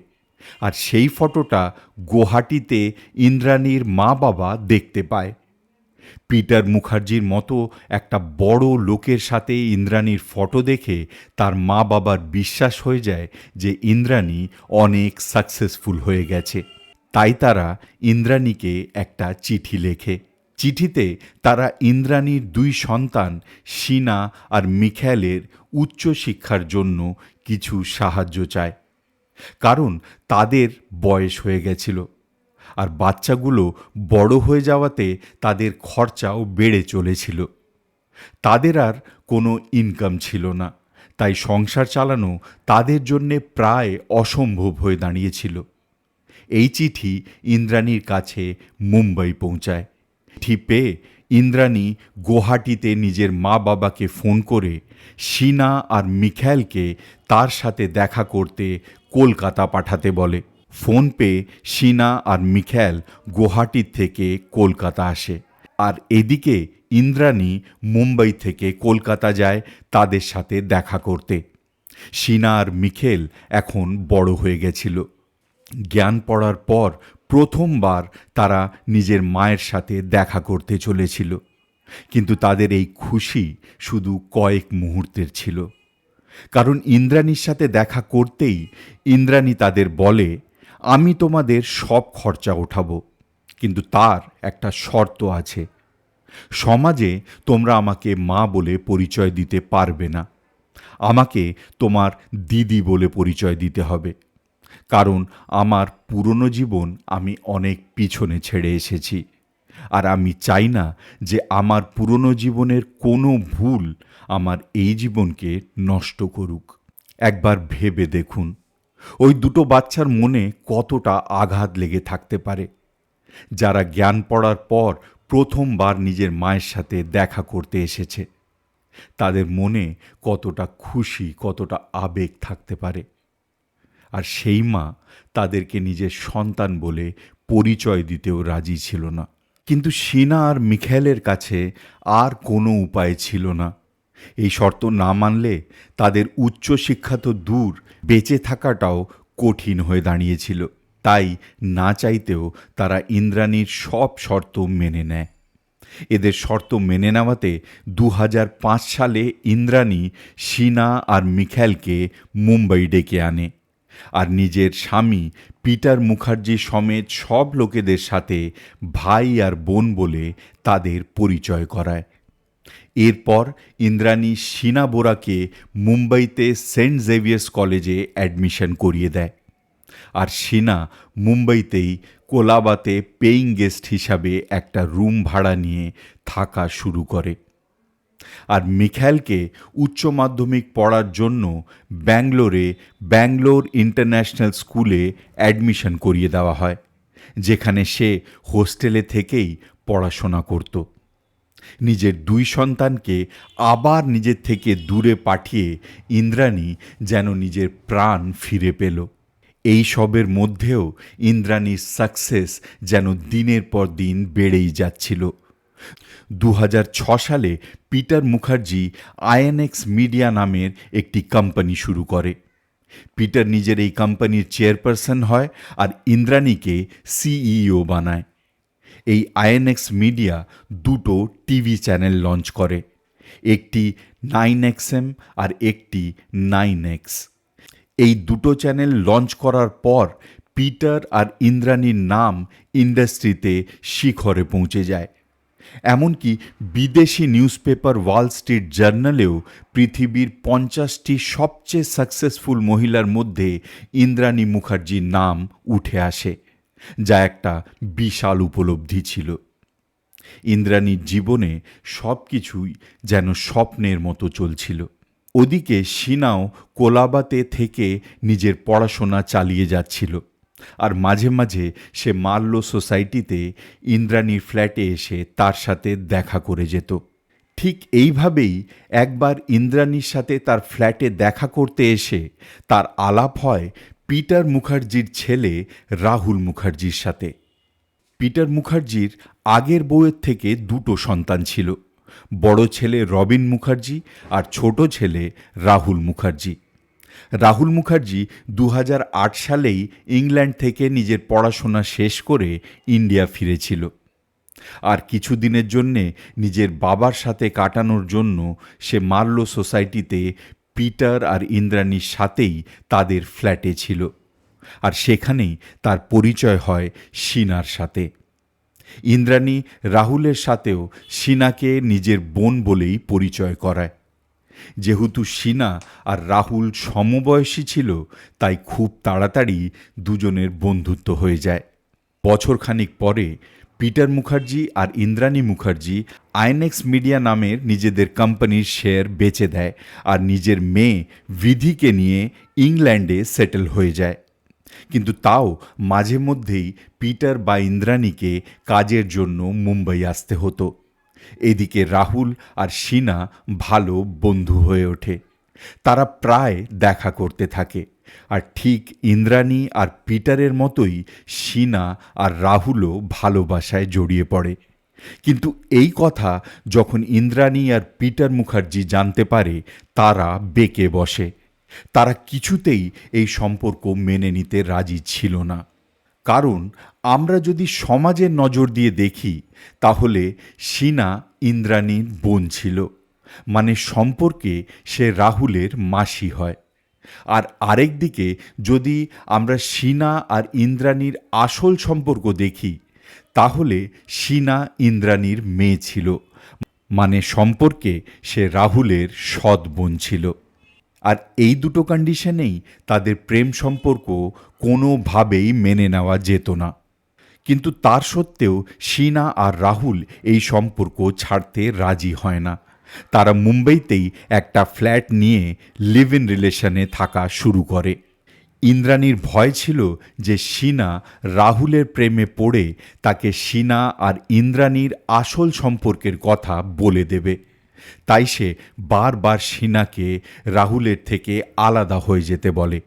আর সেই ফটোটা গুয়াহাটিতে ইন্দ্রাণীর মা বাবা দেখতে পায়। পিটার মুখার্জির মতো একটা বড় লোকের সাথে ইন্দ্রাণীর ফটো দেখে তার মা বাবার বিশ্বাস হয়ে যায় যে ইন্দ্রাণী অনেক সাকসেসফুল হয়ে গেছে। তাই তারা ইন্দ্রাণীকে একটা চিঠি লেখে। চিঠিতে তারা ইন্দ্রাণীর 2 সন্তান শীনা আর মিখাইলের উচ্চশিক্ষার জন্য কিছু সাহায্য চায়, কারণ তাদের বয়স হয়ে গেছিল আর বাচ্চাগুলো বড় হয়ে যাওয়াতে তাদের খরচাও বেড়ে চলেছিল। তাদের আর কোনো ইনকাম ছিল না, তাই সংসার চালানো তাদের জন্যে প্রায় অসম্ভব হয়ে দাঁড়িয়েছিল। এই চিঠি ইন্দ্রাণীর কাছে মুম্বাই পৌঁছায়। চিঠি পেয়ে ইন্দ্রাণী গুয়াহাটিতে নিজের মা বাবাকে ফোন করে শীনা আর মিখাইলকে তার সাথে দেখা করতে কলকাতা পাঠাতে বলে। ফোন পেয়ে শীনা আর মিখাইল গুয়াহাটির থেকে কলকাতা আসে, আর এদিকে ইন্দ্রাণী মুম্বাই থেকে কলকাতা যায় তাদের সাথে দেখা করতে। শীনা আর মিখাইল এখন বড় হয়ে গেছিল। জ্ঞান পড়ার পর প্রথমবার তারা নিজের মায়ের সাথে দেখা করতে চলেছিল, কিন্তু তাদের এই খুশি শুধু কয়েক মুহূর্তের ছিল। কারণ ইন্দ্রাণীর সাথে দেখা করতেই ইন্দ্রাণী তাদের বলে, আমি তোমাদের সব খরচা ওঠাবো, কিন্তু তার একটা শর্ত আছে। সমাজে তোমরা আমাকে মা বলে পরিচয় দিতে পারবে না, আমাকে তোমার দিদি বলে পরিচয় দিতে হবে, কারণ আমার পুরনো জীবন আমি অনেক পিছনে ছেড়ে এসেছি, আর আমি চাই না যে আমার পুরনো জীবনের কোনো ভুল আমার এই জীবনকে নষ্ট করুক। একবার ভেবে দেখুন, ওই 2 বাচ্চার মনে কতটা আঘাত লেগে থাকতে পারে, যারা জ্ঞান পড়ার পর প্রথমবার নিজের মায়ের সাথে দেখা করতে এসেছে। তাদের মনে কতটা খুশি, কতটা আবেগ থাকতে পারে। আর সেই মা তাদেরকে নিজের সন্তান বলে পরিচয় দিতেও রাজি ছিল না। কিন্তু শীনা আর মিখাইলের কাছে আর কোনো উপায় ছিল না। এই শর্ত না মানলে তাদের উচ্চশিক্ষা তো দূর, বেঁচে থাকাটাও কঠিন হয়ে দাঁড়িয়েছিল। তাই না চাইতেও তারা ইন্দ্রাণীর সব শর্ত মেনে নেয়। এদের শর্ত মেনে নেওয়াতে 2005 সালে ইন্দ্রাণী শীনা আর মিখাইলকে মুম্বাই ডেকে আনে, আর নিজের স্বামী পিটার মুখার্জি সমেত সব লোকেদের সাথে ভাই আর বোন বলে তাদের পরিচয় করায়। এরপর ইন্দ্রাণী শীনা বোরাকে মুম্বাইতে সেন্ট জেভিয়ার্স কলেজে অ্যাডমিশন করিয়ে দেয়, আর শীনা মুম্বাইতেই কোলাবাতে পেইং গেস্ট হিসাবে একটা রুম ভাড়া নিয়ে থাকা শুরু করে। আর মিখাইলকে উচ্চ মাধ্যমিক পড়ার জন্য ব্যাঙ্গালোরে ব্যাঙ্গালোর ইন্টারন্যাশনাল স্কুলে অ্যাডমিশন করিয়ে দেওয়া হয়, যেখানে সে হোস্টেলে থেকেই পড়াশোনা করত। নিজের 2 সন্তানকে আবার নিজের থেকে দূরে পাঠিয়ে ইন্দ্রাণী যেন নিজের প্রাণ ফিরে পেল। এই সবের মধ্যেও ইন্দ্রাণীর সাকসেস যেন দিনের পর দিন বেড়েই যাচ্ছিল। 2006 সালে পিটার মুখার্জি আইএনএক্স মিডিয়া নামের একটি কোম্পানি শুরু করে। পিটার নিজের এই কোম্পানির চেয়ারপারসন হয় আর ইন্দ্রাণীকে সিইও বানায়। এই আইএনএক্স মিডিয়া 2টো টিভি চ্যানেল লঞ্চ করে, একটি 9XM আর একটি 9X। এই 2টো চ্যানেল লঞ্চ করার পর পিটার আর ইন্দ্রাণীর নাম ইন্ডাস্ট্রিতে শিখরে পৌঁছে যায়। এমনকি বিদেশি নিউজপেপার ওয়াল স্ট্রিট জার্নালেও পৃথিবীর 50টি সবচেয়ে সাকসেসফুল মহিলার মধ্যে ইন্দ্রাণী মুখার্জির নাম উঠে আসে, যা একটা বিশাল উপলব্ধি ছিল। ইন্দ্রাণীর জীবনে সব কিছুই যেন স্বপ্নের মতো চলছিল। ওদিকে শীনাও কোলাবাতে থেকে নিজের পড়াশোনা চালিয়ে যাচ্ছিল, আর মাঝে মাঝে সে মার্লো সোসাইটিতে ইন্দ্রাণীর ফ্ল্যাটে এসে তার সাথে দেখা করে যেত। ঠিক এইভাবেই একবার ইন্দ্রাণীর সাথে তার ফ্ল্যাটে দেখা করতে এসে তার আলাপ হয় পিটার মুখার্জির ছেলে রাহুল মুখার্জির সাথে। পিটার মুখার্জির আগের বউয়ের থেকে 2টো সন্তান ছিল, বড় ছেলে রবিন মুখার্জি আর ছোট ছেলে রাহুল মুখার্জি। রাহুল মুখার্জি 2008 সালেই ইংল্যান্ড থেকে নিজের পড়াশোনা শেষ করে ইন্ডিয়া ফিরেছিল, আর কিছুদিনের জন্যে নিজের বাবার সাথে কাটানোর জন্য সে মার্লো সোসাইটিতে পিটার আর ইন্দ্রাণীর সাথেই তাদের ফ্ল্যাটে ছিল, আর সেখানেই তার পরিচয় হয় শীনার সাথে। ইন্দ্রাণী রাহুলের সাথেও শীনাকে নিজের বোন বলেই পরিচয় করায়। যেহেতু শীনা আর রাহুল সমবয়সী ছিল, তাই খুব তাড়াতাড়ি দুজনের বন্ধুত্ব হয়ে যায়। বছরখানিক পরে পিটার মুখার্জি আর ইন্দ্রাণী মুখার্জি আইনেক্স মিডিয়া নামের নিজেদের কোম্পানির শেয়ার বেচে দেয় আর নিজের মেয়ে বিধিকে নিয়ে ইংল্যান্ডে সেটেল হয়ে যায়। কিন্তু তাও মাঝে মধ্যেই পিটার বা ইন্দ্রাণীকে কাজের জন্য মুম্বাই আসতে হতো। এদিকে রাহুল আর শীনা ভালো বন্ধু হয়ে ওঠে। তারা প্রায় দেখা করতে থাকে। আর ঠিক ইন্দ্রাণী আর পিটারের মতোই শীনা আর রাহুলও ভালোবাসায় জড়িয়ে পড়ে। কিন্তু এই কথা যখন ইন্দ্রাণী আর পিটার মুখার্জি জানতে পারে, তারা বেঁকে বসে। তারা কিছুতেই এই সম্পর্ক মেনে নিতে রাজি ছিল না। কারণ আমরা যদি সমাজের নজর দিয়ে দেখি, তাহলে শীনা ইন্দ্রাণীর বোন ছিল, মানে সম্পর্কে সে রাহুলের মাসি হয়। আর আরেক দিকে যদি আমরা শীনা আর ইন্দ্রাণীর আসল সম্পর্ক দেখি, তাহলে শীনা ইন্দ্রাণীর মেয়ে ছিল, মানে সম্পর্কে সে রাহুলের সৎ বোন ছিল। আর এই দুটো কন্ডিশনেই তাদের প্রেম সম্পর্ক কোনোভাবেই মেনে নেওয়া যেত না। কিন্তু তার সত্ত্বেও শীনা আর রাহুল এই সম্পর্ক ছাড়তে রাজি হয় না। তারা মুম্বাইতেই একটা ফ্ল্যাট নিয়ে লিভ ইন রিলেশনে থাকা শুরু করে। ইন্দ্রাণীর ভয় ছিল যে শীনা রাহুলের প্রেমে পড়ে তাকে শীনা আর ইন্দ্রাণীর আসল সম্পর্কের কথা বলে দেবে। তাই সে বারবার শীনাকে রাহুলের থেকে আলাদা হয়ে যেতে বলে।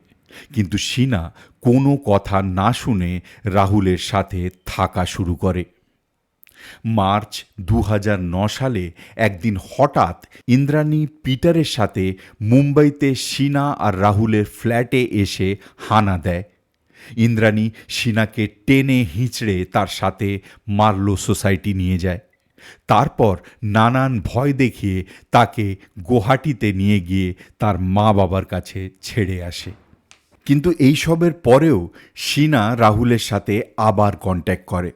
কিন্তু শীনা কোনো কথা না শুনে রাহুলের সাথে থাকা শুরু করে। মার্চ 2009 সালে একদিন হঠাৎ ইন্দ্রাণী পিটারের সাথে মুম্বাইতে শীনা আর রাহুলের ফ্ল্যাটে এসে হানা দেয়। ইন্দ্রাণী শীনাকে টেনে হিঁচড়ে তার সাথে মার্লো সোসাইটি নিয়ে যায়। তারপর নানান ভয় দেখিয়ে তাকে গুয়াহাটিতে নিয়ে গিয়ে তার মা বাবার কাছে ছেড়ে আসে। কিন্তু এইসবের পরেও শীনা রাহুলের সাথে আবার কন্ট্যাক্ট করে।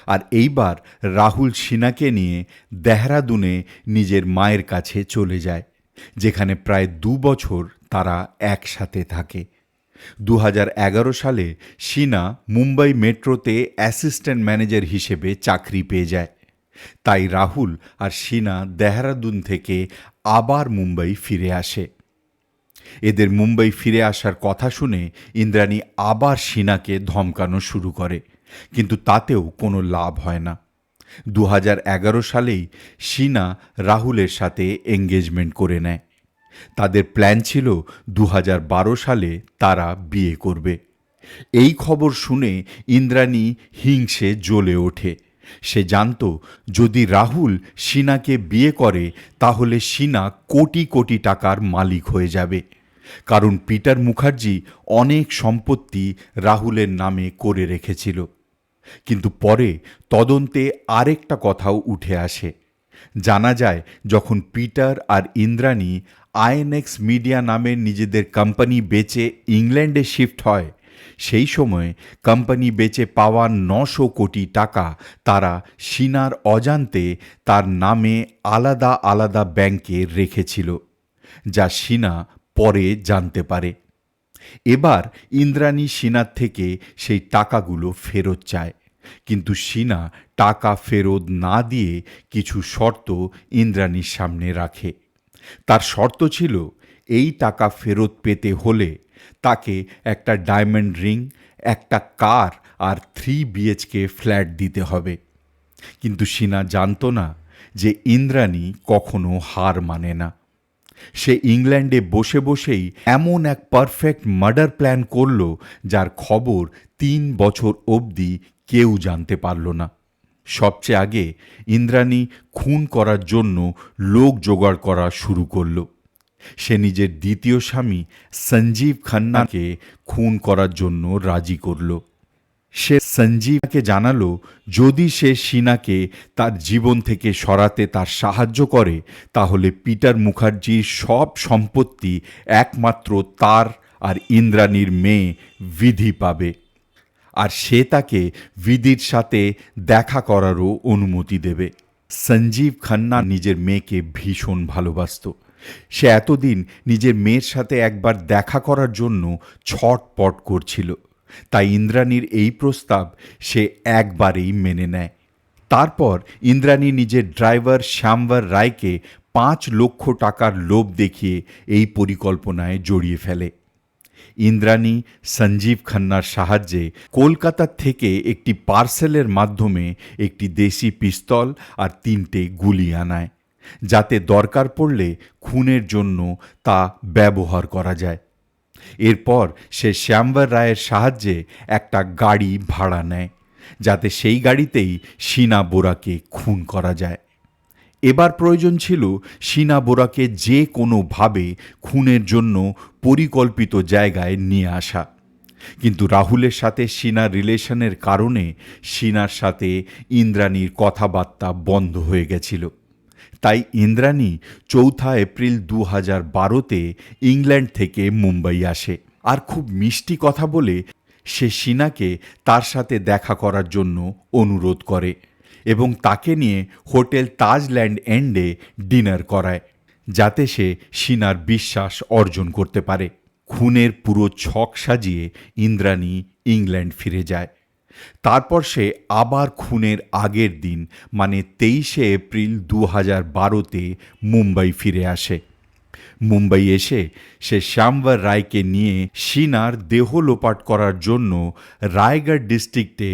আর এইবার রাহুল শীনাকে নিয়ে দেহরাদুনে নিজের মায়ের কাছে চলে যায়, যেখানে প্রায় 2 বছর তারা একসাথে থাকে। 2011 সালে শীনা মুম্বাই মেট্রোতে অ্যাসিস্ট্যান্ট ম্যানেজার হিসেবে চাকরি পেয়ে যায়। তাই রাহুল আর শীনা দেহরাদুন থেকে আবার মুম্বাই ফিরে আসে। এদের মুম্বাই ফিরে আসার কথা শুনে ইন্দ্রাণী আবার শীনাকে ধমকানো শুরু করে, কিন্তু তাতেও কোনো লাভ হয় না। 2011 সালেই শীনা রাহুলের সাথে এঙ্গেজমেন্ট করে নেয়। তাদের প্ল্যান ছিল 2012 সালে তারা বিয়ে করবে। এই খবর শুনে ইন্দ্রাণী হিংসে জ্বলে ওঠে। সে জানত যদি রাহুল শীনাকে বিয়ে করে, তাহলে শীনা কোটি কোটি টাকার মালিক হয়ে যাবে। কারণ পিটার মুখার্জি অনেক সম্পত্তি রাহুলের নামে করে রেখেছিল। কিন্তু পরে তদন্তে আরেকটা কথাও উঠে আসে। জানা যায় যখন পিটার আর ইন্দ্রাণী আইএনএক্স মিডিয়া নামের নিজেদের কোম্পানি বেচে ইংল্যান্ডে শিফট হয়, সেই সময় কোম্পানি বেচে পাওয়া 900 কোটি টাকা তারা শীনার অজান্তে তার নামে আলাদা আলাদা ব্যাংকে রেখেছিল, যা শীনা পরে জানতে পারে। এবার ইন্দ্রাণী শীনার থেকে সেই টাকাগুলো ফেরত চায়, কিন্তু শীনা টাকা ফেরত না দিয়ে কিছু শর্ত ইন্দ্রাণীর সামনে রাখে। তার শর্ত ছিল এই টাকা ফেরত পেতে হলে তাকে একটা ডায়মন্ড রিং, একটা কার আর 3 BHK ফ্ল্যাট দিতে হবে। কিন্তু শীনা জানত না যে ইন্দ্রাণী কখনো হার মানে না। সে ইংল্যান্ডে বসে বসেই এমন এক পারফেক্ট মার্ডার প্ল্যান করল, যার খবর 3 বছর অবধি কেউ জানতে পারল না। সবচেয়ে আগে ইন্দ্রাণী খুন করার জন্য লোক জোগাড় করা শুরু করল। সে নিজের দ্বিতীয় স্বামী সঞ্জীব খান্নাকে খুন করার জন্য রাজি করল। সে সঞ্জীবকে জানালো যদি সে শীনাকে তার জীবন থেকে সরাতে তার সাহায্য করে, তাহলে পিটার মুখার্জির সব সম্পত্তি একমাত্র তার আর ইন্দ্রাণীর মেয়ে বিধি পাবে। আর সে তাকে বিধির সাথে দেখা করারও অনুমতি দেবে। সঞ্জীব খান্না নিজের মেয়েকে ভীষণ ভালোবাসত। সে এতদিন নিজের মেয়ের সাথে একবার দেখা করার জন্য ছটপট করছিল। তাই ইন্দ্রাণীর এই প্রস্তাব সে একবারেই মেনে নেয়। তারপর ইন্দ্রাণী নিজের ড্রাইভার শ্যামবর রায়কে 5 লক্ষ টাকার লোভ দেখিয়ে এই পরিকল্পনায় জড়িয়ে ফেলে। ইন্দ্রাণী সঞ্জীব খান্নার সাহায্যে কলকাতা থেকে একটি পার্সেলের মাধ্যমে একটি দেশি পিস্তল আর 3টে গুলি আনায়, যাতে দরকার পড়লে খুনের জন্য তা ব্যবহার করা যায়। এরপর সে শ্যামবর রায়ের সাহায্যে একটা গাড়ি ভাড়া নেয়, যাতে সেই গাড়িতেই শীনা বোরাকে খুন করা যায়। এবার প্রয়োজন ছিল শীনা বোরাকে যে কোনোভাবে খুনের জন্য পরিকল্পিত জায়গায় নিয়ে আসা। কিন্তু রাহুলের সাথে শীনার রিলেশনের কারণে শীনার সাথে ইন্দ্রাণীর কথাবার্তা বন্ধ হয়ে গেছিল। তাই ইন্দ্রাণী 4 এপ্রিল 2012-তে ইংল্যান্ড থেকে মুম্বাই আসে। আর খুব মিষ্টি কথা বলে সে শীনাকে তার সাথে দেখা করার জন্য অনুরোধ করে এবং তাকে নিয়ে হোটেল তাজল্যান্ড এন্ডে ডিনার করায়, যাতে সে শীনার বিশ্বাস অর্জন করতে পারে। খুনের পুরো ছক সাজিয়ে ইন্দ্রাণী ইংল্যান্ড ফিরে যায়। তারপর সে আবার খুনের আগের দিন মানে 23 এপ্রিল 2012-তে মুম্বাই ফিরে আসে। মুম্বাই এসে সে শ্যামবর রায়কে নিয়ে শীনার দেহ লোপাট করার জন্য রায়গড় ডিস্ট্রিক্টে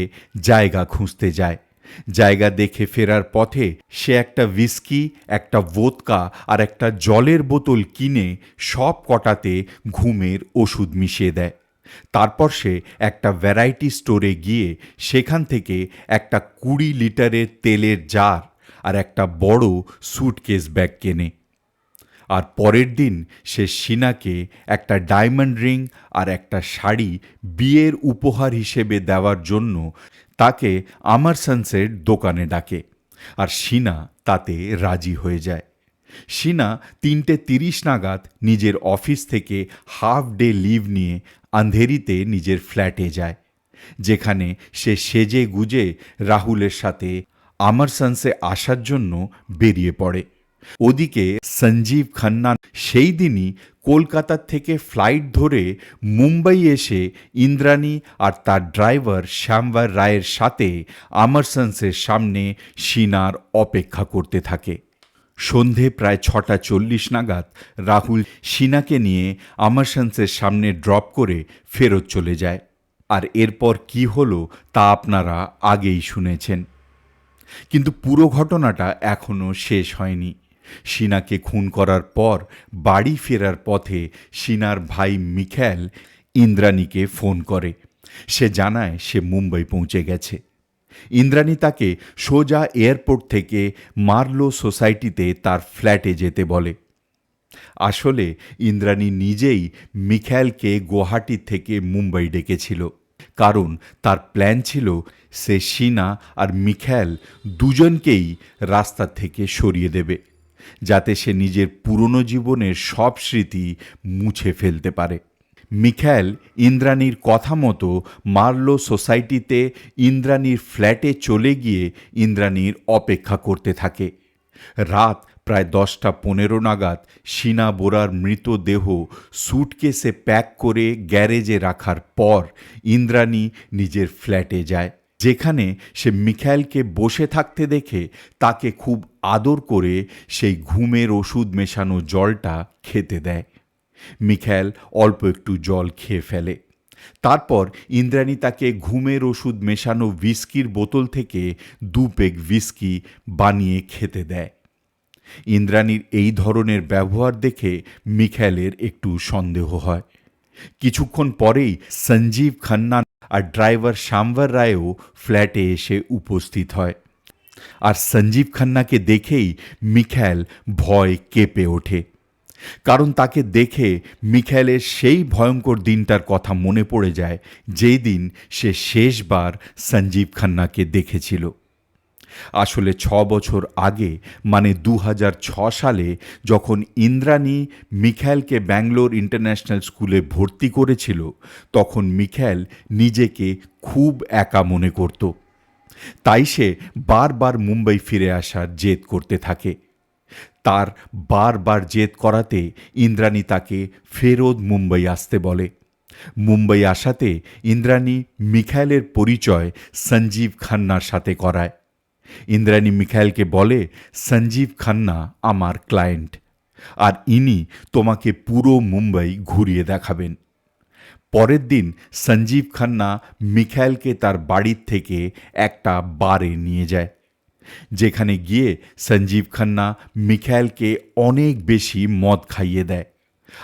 জায়গা খুঁজতে যায়। জায়গা দেখে ফেরার পথে সে একটা হুইস্কি, একটা ভোদকা আর একটা জলের বোতল কিনে সব কটাতে ঘুমের ওষুধ মিশিয়ে দেয়। তারপর সে একটা ভ্যারাইটি স্টোরে গিয়ে সেখান থেকে একটা 20 লিটারের তেলের জার আর একটা বড় স্যুটকেস ব্যাগ কেনে। আর পরের দিন সে শীনাকে একটা ডায়মন্ড রিং আর একটা শাড়ি বিয়ের উপহার হিসেবে দেওয়ার জন্য তাকে আমারসন্সের দোকানে ডাকে, আর শীনা তাতে রাজি হয়ে যায়। শীনা 3:30 নাগাদ নিজের অফিস থেকে হাফ ডে লিভ নিয়ে আন্ধেরিতে নিজের ফ্ল্যাটে যায়, যেখানে সে সেজে গুজে রাহুলের সাথে আমারসন্সে আসার জন্য বেরিয়ে পড়ে। ওদিকে সঞ্জীব খান্না সেই দিনই কলকাতা থেকে ফ্লাইট ধরে মুম্বাই এসে ইন্দ্রাণী আর তার ড্রাইভার শ্যামবর রায়ের সাথে আমারসন্সের সামনে শীনার অপেক্ষা করতে থাকে। সন্ধে প্রায় 6:40 নাগাদ রাহুল শীনাকে নিয়ে আমারসন্সের সামনে ড্রপ করে ফেরত চলে যায়। আর এরপর কি হলো তা আপনারা আগেই শুনেছেন। কিন্তু পুরো ঘটনাটা এখনও শেষ হয়নি। শীনাকে খুন করার পর বাড়ি ফেরার পথে শীনার ভাই মিখাইল ইন্দ্রাণীকে ফোন করে। সে জানায় সে মুম্বাই পৌঁছে গেছে। ইন্দ্রাণী তাকে সোজা এয়ারপোর্ট থেকে মার্লো সোসাইটিতে তার ফ্ল্যাটে যেতে বলে। আসলে ইন্দ্রাণী নিজেই মিখাইলকে গুয়াহাটি থেকে মুম্বাই ডেকেছিল, কারণ তার প্ল্যান ছিল সে শীনা আর মিখাইল দুজনকেই রাস্তা থেকে সরিয়ে দেবে, যাতে সে নিজের পুরনো জীবনের সব স্মৃতি মুছে ফেলতে পারে। মিখাইল ইন্দ্রাণীর কথা মতো মার্লো সোসাইটিতে ইন্দ্রাণীর ফ্ল্যাটে চলে গিয়ে ইন্দ্রাণীর অপেক্ষা করতে থাকে। রাত প্রায় 10:15 নাগাদ শীনা বোরার মৃতদেহ স্যুটকেসে প্যাক করে গ্যারেজে রাখার পর ইন্দ্রাণী নিজের ফ্ল্যাটে যায়, যেখানে সে মিখাইলকে বসে থাকতে দেখে তাকে খুব আদর করে সেই ঘুমের ওষুধ মেশানো জলটা খেতে দেয়। মিখাইল অল্প একটু জল খেয়ে ফেলে। তারপর ইন্দ্রাণী তাকে ঘুমের ওষুধ মেশানো হুইস্কির বোতল থেকে 2 পেগ হুইস্কি বানিয়ে খেতে দেয়। ইন্দ্রাণীর এই ধরনের ব্যবহার দেখে মিখাইলের একটু সন্দেহ হয়। কিছুক্ষণ পরেই সঞ্জীব খান্না আর ড্রাইভার শ্যামবর রায়ও ফ্ল্যাটে এসে উপস্থিত হয়। আর সঞ্জীব খান্নাকে দেখেই মিখাইল ভয় কেঁপে ওঠে, কারণ তাকে দেখে মিখাইলের সেই ভয়ঙ্কর দিনটার কথা মনে পড়ে যায় যেই দিন সে শেষবার সঞ্জীব খান্নাকে দেখেছিল। আসলে 6 বছর আগে মানে 2006 সালে যখন ইন্দ্রাণী মিখাইলকে ব্যাঙ্গালোর ইন্টারন্যাশনাল স্কুলে ভর্তি করেছিল, তখন মিখাইল নিজেকে খুব একা মনে করত। তাই সে বারবার মুম্বাই ফিরে আসার জেদ করতে থাকে। তার বারবার জেদ করাতে ইন্দ্রাণী তাকে ফেরত মুম্বাই আসতে বলে। মুম্বাই আসাতে ইন্দ্রাণী মিখাইলের পরিচয় সঞ্জীব খান্নার সাথে করায়। ইন্দ্রাণী মিখাইলকে বলে, সঞ্জীব খান্না আমার ক্লায়েন্ট, আর ইনি তোমাকে পুরো মুম্বাই ঘুরিয়ে দেখাবেন। পরের দিন সঞ্জীব খান্না মিখাইলকে তার বাড়ির থেকে একটা বারে নিয়ে যায়, যেখানে গিয়ে সঞ্জীব খান্না মিখাইলকে অনেক বেশি মদ খাইয়ে দেয়,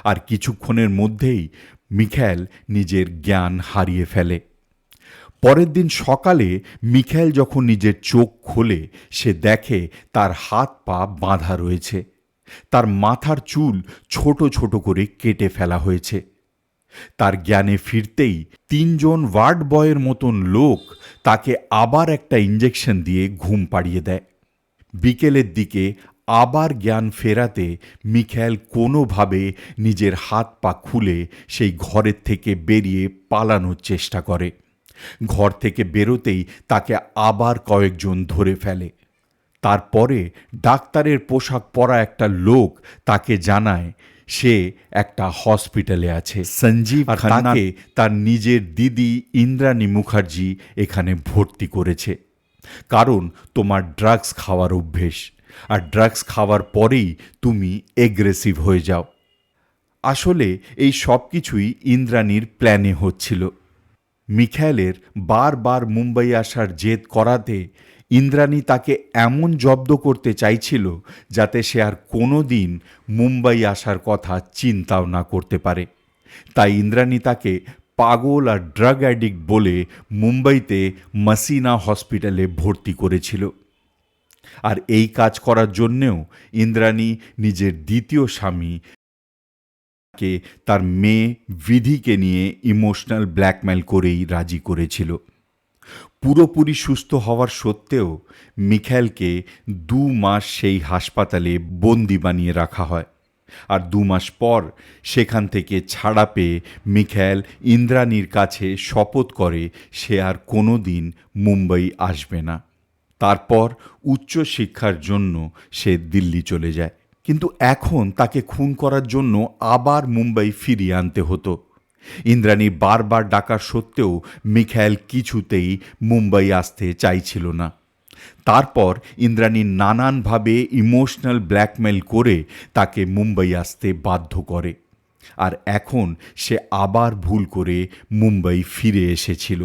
আর কিছুক্ষণের মধ্যেই মিখাইল নিজের জ্ঞান হারিয়ে ফেলে। পরের দিন সকালে মিখাইল যখন নিজের চোখ খোলে, সে দেখে তার হাত পা বাঁধা রয়েছে, তার মাথার চুল ছোট ছোট করে কেটে ফেলা হয়েছে। তার জ্ঞানে ফিরতেই 3জন ওয়ার্ড বয়ের মতন লোক তাকে আবার একটা ইঞ্জেকশন দিয়ে ঘুম পাড়িয়ে দেয়। বিকেলের দিকে আবার জ্ঞান ফেরাতে মিখাইল কোনোভাবে নিজের হাত পা খুলে সেই ঘরের থেকে বেরিয়ে পালানোর চেষ্টা করে। ঘর থেকে বেরোতেই তাকে আবার কয়েকজন ধরে ফেলে। তারপরে ডাক্তারের পোশাক পরা একটা লোক তাকে জানায় সে একটা হসপিটালে আছে। সঞ্জীব খান্নাকে তার নিজের দিদি ইন্দ্রাণী মুখার্জি এখানে ভর্তি করেছে, কারণ তোমার ড্রাগস খাওয়ার অভ্যেস, আর ড্রাগস খাওয়ার পরেই তুমি এগ্রেসিভ হয়ে যাও। আসলে এই সব কিছুই ইন্দ্রাণীর প্ল্যানে হচ্ছিল। মিখাইলের বারবার মুম্বাই আসার জেদ করাতে ইন্দ্রাণী তাকে এমন জব্দ করতে চাইছিল যাতে সে আর কোনো দিন মুম্বাই আসার কথা চিন্তাও না করতে পারে। তাই ইন্দ্রাণী তাকে পাগল আর ড্রাগ অ্যাডিক্ট বলে মুম্বাইতে মাসিনা হসপিটালে ভর্তি করেছিল। আর এই কাজ করার জন্যেও ইন্দ্রাণী নিজের দ্বিতীয় স্বামী কে তার মেয়ে বিধিকে নিয়ে ইমোশনাল ব্ল্যাকমেল করেই রাজি করেছিল। পুরোপুরি সুস্থ হওয়ার সত্ত্বেও মিখাইলকে 2 মাস সেই হাসপাতালে বন্দি বানিয়ে রাখা হয়, আর 2 মাস পর সেখান থেকে ছাড়া পেয়ে মিখাইল ইন্দ্রাণীর কাছে শপথ করে সে আর কোনো দিন মুম্বাই আসবে না। তারপর উচ্চশিক্ষার জন্য সে দিল্লি চলে যায়। কিন্তু এখন তাকে খুন করার জন্য আবার মুম্বাই ফিরিয়ে আনতে হতো। ইন্দ্রাণী বারবার ডাকার সত্ত্বেও মিখাইল কিছুতেই মুম্বাই আসতে চাইছিল না। তারপর ইন্দ্রাণী নানানভাবে ইমোশনাল ব্ল্যাকমেল করে তাকে মুম্বাই আসতে বাধ্য করে, আর এখন সে আবার ভুল করে মুম্বাই ফিরে এসেছিল,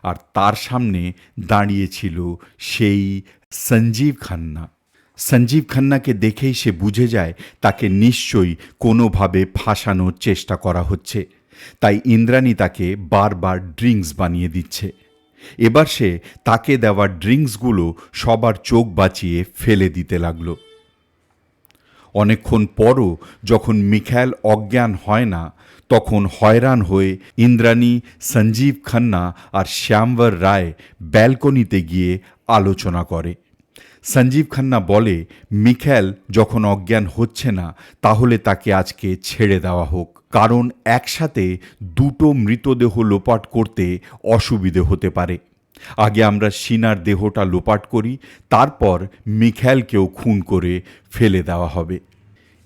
আর তার সামনে দাঁড়িয়েছিল সেই সঞ্জীব খান্না। সঞ্জীব খান্নাকে দেখেই সে বুঝে যায় তাকে নিশ্চয়ই কোনোভাবে ফাঁসানোর চেষ্টা করা হচ্ছে, তাই ইন্দ্রাণী তাকে বারবার ড্রিঙ্কস বানিয়ে দিচ্ছে। এবার সে তাকে দেওয়া ড্রিঙ্কসগুলো সবার চোখ বাঁচিয়ে ফেলে দিতে লাগলো। অনেকক্ষণ পরও যখন মিখাইল অজ্ঞান হয় না, তখন হয়রান হয়ে ইন্দ্রাণী, সঞ্জীব খান্না আর শ্যামবর রায় ব্যালকনিতে গিয়ে আলোচনা করে। সঞ্জীব খান্না বলে, মিখাইল যখন অজ্ঞান হচ্ছে না, তাহলে তাকে আজকে ছেড়ে দেওয়া হোক, কারণ একসাথে 2টো মৃতদেহ লোপাট করতে অসুবিধে হতে পারে। আগে আমরা শিনার দেহটা লোপাট করি, তারপর মিখাইলকেও খুন করে ফেলে দেওয়া হবে।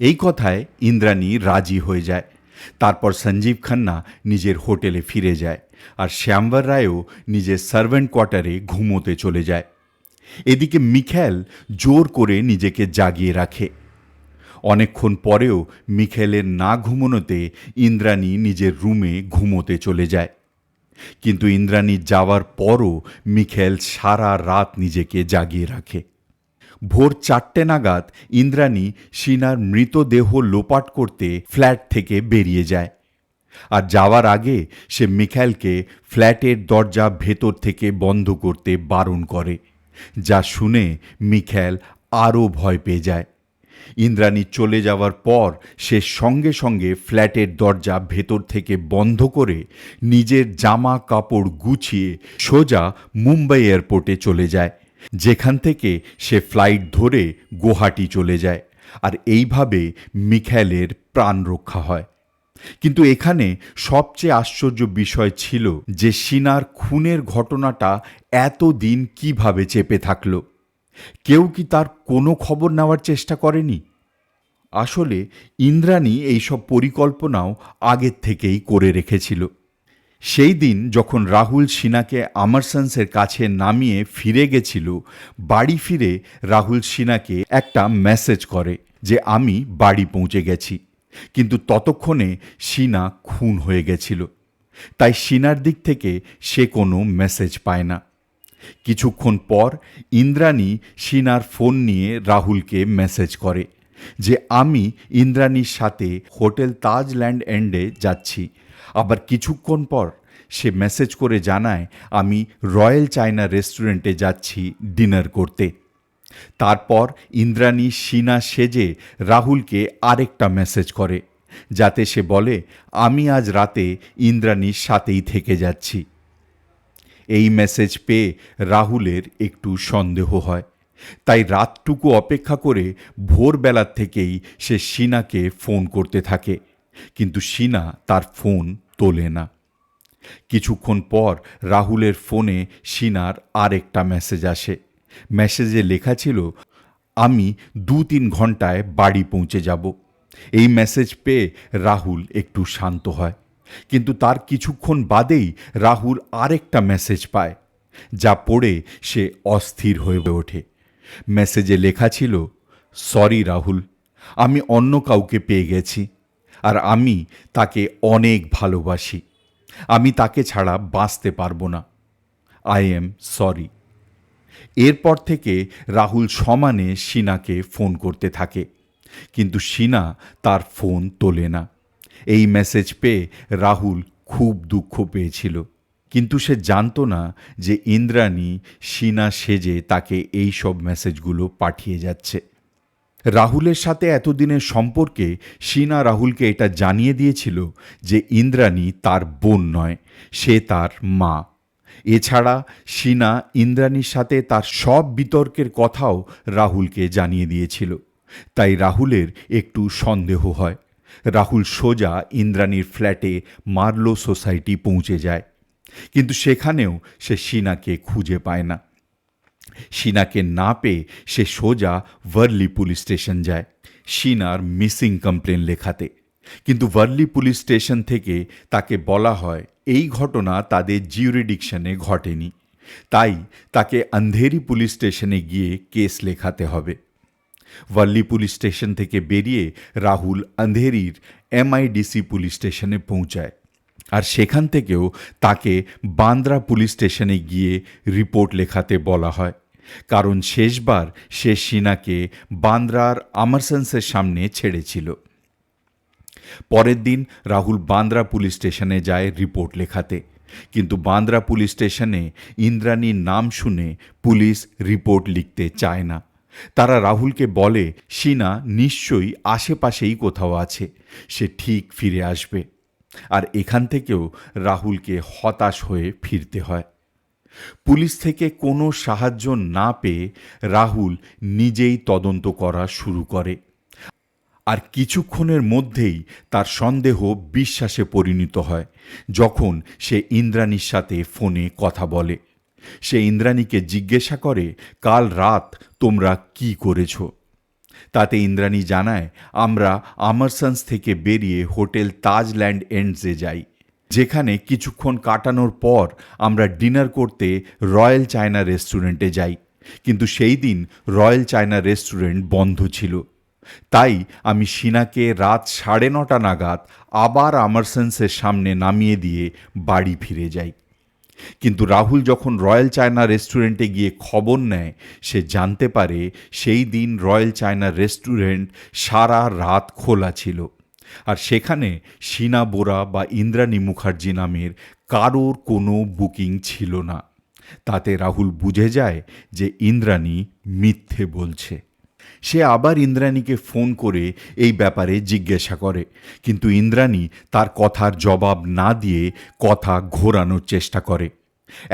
এই কথায় ইন্দ্রাণী রাজি হয়ে যায়। তারপর সঞ্জীব খান্না নিজের হোটেলে ফিরে যায়, আর শ্যামবর রায়ও নিজের সার্ভেন্ট কোয়ার্টারে ঘুমোতে চলে যায়। এদিকে মিখাইল জোর করে নিজেকে জাগিয়ে রাখে। অনেকক্ষণ পরেও মিখাইলের না ঘুমোনোতে ইন্দ্রাণী নিজের রুমে ঘুমোতে চলে যায়। কিন্তু ইন্দ্রাণী যাওয়ার পরও মিখাইল সারা রাত নিজেকে জাগিয়ে রাখে। ভোর 4টে নাগাদ ইন্দ্রাণী শিনার মৃতদেহ লোপাট করতে ফ্ল্যাট থেকে বেরিয়ে যায়, আর যাওয়ার আগে সে মিখাইলকে ফ্ল্যাটের দরজা ভেতর থেকে বন্ধ করতে বারণ করে, যা শুনে মিখাইল আরও ভয় পেয়ে যায়। ইন্দ্রাণী চলে যাওয়ার পর সে সঙ্গে সঙ্গে ফ্ল্যাটের দরজা ভেতর থেকে বন্ধ করে নিজের জামা কাপড় গুছিয়ে সোজা মুম্বাই এয়ারপোর্টে চলে যায়, যেখান থেকে সে ফ্লাইট ধরে গুয়াহাটি চলে যায়, আর এইভাবে মিখাইলের প্রাণ রক্ষা হয়। কিন্তু এখানে সবচেয়ে আশ্চর্য বিষয় ছিল যে শিনার খুনের ঘটনাটা এতদিন কিভাবে চেপে থাকলো। কেউ কি তার কোনো খবর নেওয়ার চেষ্টা করেনি? আসলে ইন্দ্রাণী এইসব পরিকল্পনাও আগের থেকেই করে রেখেছিল। সেই দিন যখন রাহুল সিনাকে আমারসন্সের কাছে নামিয়ে ফিরে গেছিল, বাড়ি ফিরে রাহুল সিনাকে একটা মেসেজ করে যে আমি বাড়ি পৌঁছে গেছি। কিন্তু ততক্ষণে সিনা খুন হয়ে গেছিল, তাই সিনার দিক থেকে সে কোনো মেসেজ পায় না। কিছুক্ষণ পর ইন্দ্রাণী সিনার ফোন নিয়ে রাহুলকে মেসেজ করে যে আমি ইন্দ্রাণীর সাথে হোটেল তাজ ল্যান্ড এন্ডে যাচ্ছি। আবার কিছুক্ষণ পর সে মেসেজ করে জানায় আমি রয়্যাল চায়না রেস্টুরেন্টে যাচ্ছি ডিনার করতে। তারপর ইন্দ্রাণী সিনা সেজে রাহুলকে আরেকটা মেসেজ করে, যাতে সে বলে আমি আজ রাতে ইন্দ্রাণীর সাথেই থেকে যাচ্ছি। এই মেসেজ পেয়ে রাহুলের একটু সন্দেহ হয়, তাই রাতটুকু অপেক্ষা করে ভোরবেলার থেকেই সে সিনাকে ফোন করতে থাকে, কিন্তু সিনা তার ফোন তোলে না। কিছুক্ষণ পর রাহুলের ফোনে সিনার আরেকটা মেসেজ আসে। মেসেজে লেখা ছিল আমি 2-3 ঘন্টায় বাড়ি পৌঁছে যাব। এই মেসেজ পেয়ে রাহুল একটু শান্ত হয়, কিন্তু তার কিছুক্ষণ বাদেই রাহুল আরেকটা মেসেজ পায়, যা পড়ে সে অস্থির হয়ে ওঠে। মেসেজে লেখা ছিল সরি রাহুল, আমি অন্য কাউকে পেয়ে গেছি, আর আমি তাকে অনেক ভালোবাসি। আমি তাকে ছাড়া বাঁচতে পারবো না। I am sorry. এরপর থেকে রাহুল সমানে সিনাকে ফোন করতে থাকে, কিন্তু সিনা তার ফোন তোলে না। এই মেসেজ পেয়ে রাহুল খুব দুঃখ পেয়েছিল, কিন্তু সে জানতো না যে ইন্দ্রাণী সিনা সেজে তাকে এই সব মেসেজগুলো পাঠিয়ে যাচ্ছে। রাহুলের সাথে এতদিনের সম্পর্কে সিনা রাহুলকে এটা জানিয়ে দিয়েছিল যে ইন্দ্রাণী তার বোন নয়, সে তার মা। এছাড়া সিনা ইন্দ্রাণীর সাথে তার সব বিতর্কের কথাও রাহুলকে জানিয়ে দিয়েছিল, তাই রাহুলের একটু সন্দেহ হয়। রাহুল সোজা ইন্দ্রাণীর ফ্ল্যাটে মার্লো সোসাইটি পৌঁছে যায়, কিন্তু সেখানেও সে সিনাকে খুঁজে পায় না। সিনাকে না পেয়ে সে সোজা ভার্লি পুলিশ স্টেশন যায় সিনার মিসিং কমপ্লেন লেখাতে, কিন্তু ভার্লি পুলিশ স্টেশন থেকে তাকে বলা হয় এই ঘটনা তাদের জিউরিডিকশনে ঘটেনি, তাই তাকে অন্ধেরি পুলিশ স্টেশনে গিয়ে কেস লেখাতে হবে। ভার্লি পুলিশ স্টেশন থেকে বেরিয়ে রাহুল অন্ধেরির MIDC পুলিশ স্টেশনে পৌঁছায়, আর সেখান থেকেও তাকে বান্দ্রা পুলিশ স্টেশনে গিয়ে রিপোর্ট লেখাতে বলা হয়, কারণ শেষবার সে সিনাকে বান্দ্রার আমারসন্সের সামনে ছেড়েছিল। পরের দিন রাহুল বান্দ্রা পুলিশ স্টেশনে যায় রিপোর্ট লেখাতে, কিন্তু বান্দ্রা পুলিশ স্টেশনে ইন্দ্রাণীর নাম শুনে পুলিশ রিপোর্ট লিখতে চায় না। তারা রাহুলকে বলে সিনা নিশ্চয়ই আশেপাশেই কোথাও আছে, সে ঠিক ফিরে আসবে। আর এখান থেকেও রাহুলকে হতাশ হয়ে ফিরতে হয়। পুলিশ থেকে কোনো সাহায্য না পেয়ে রাহুল নিজেই তদন্ত করা শুরু করে, আর কিছুক্ষণের মধ্যেই তার সন্দেহ বিশ্বাসে পরিণত হয় যখন সে ইন্দ্রাণীর সাথে ফোনে কথা বলে। সে ইন্দ্রাণীকে জিজ্ঞাসা করে কাল রাত তোমরা কি করেছ। তাতে ইন্দ্রাণী জানায় আমরা আমারসন্স থেকে বেরিয়ে হোটেল তাজ ল্যান্ড এন্ডসে যাই, যেখানে কিছুক্ষণ কাটানোর পর আমরা ডিনার করতে রয়্যাল চায়না রেস্টুরেন্টে যাই, কিন্তু সেই দিন রয়্যাল চায়না রেস্টুরেন্ট বন্ধ ছিল। তাই আমি সিনাকে রাত 9:30 নাগাদ আবার আমারসন্সের সামনে নামিয়ে দিয়ে বাড়ি ফিরে যাই। কিন্তু রাহুল যখন রয়্যাল চায়না রেস্টুরেন্টে গিয়ে খবর নেয়, সে জানতে পারে সেই দিন রয়্যাল চায়না রেস্টুরেন্ট সারা রাত খোলা ছিল, আর সেখানে সিনা বোরা বা ইন্দ্রাণী মুখার্জি নামের কারোর কোনো বুকিং ছিল না। তাতে রাহুল বুঝে যায় যে ইন্দ্রাণী মিথ্যে বলছে। সে আবার ইন্দ্রাণীকে ফোন করে এই ব্যাপারে জিজ্ঞাসা করে, কিন্তু ইন্দ্রাণী তার কথার জবাব না দিয়ে কথা ঘোরানোর চেষ্টা করে।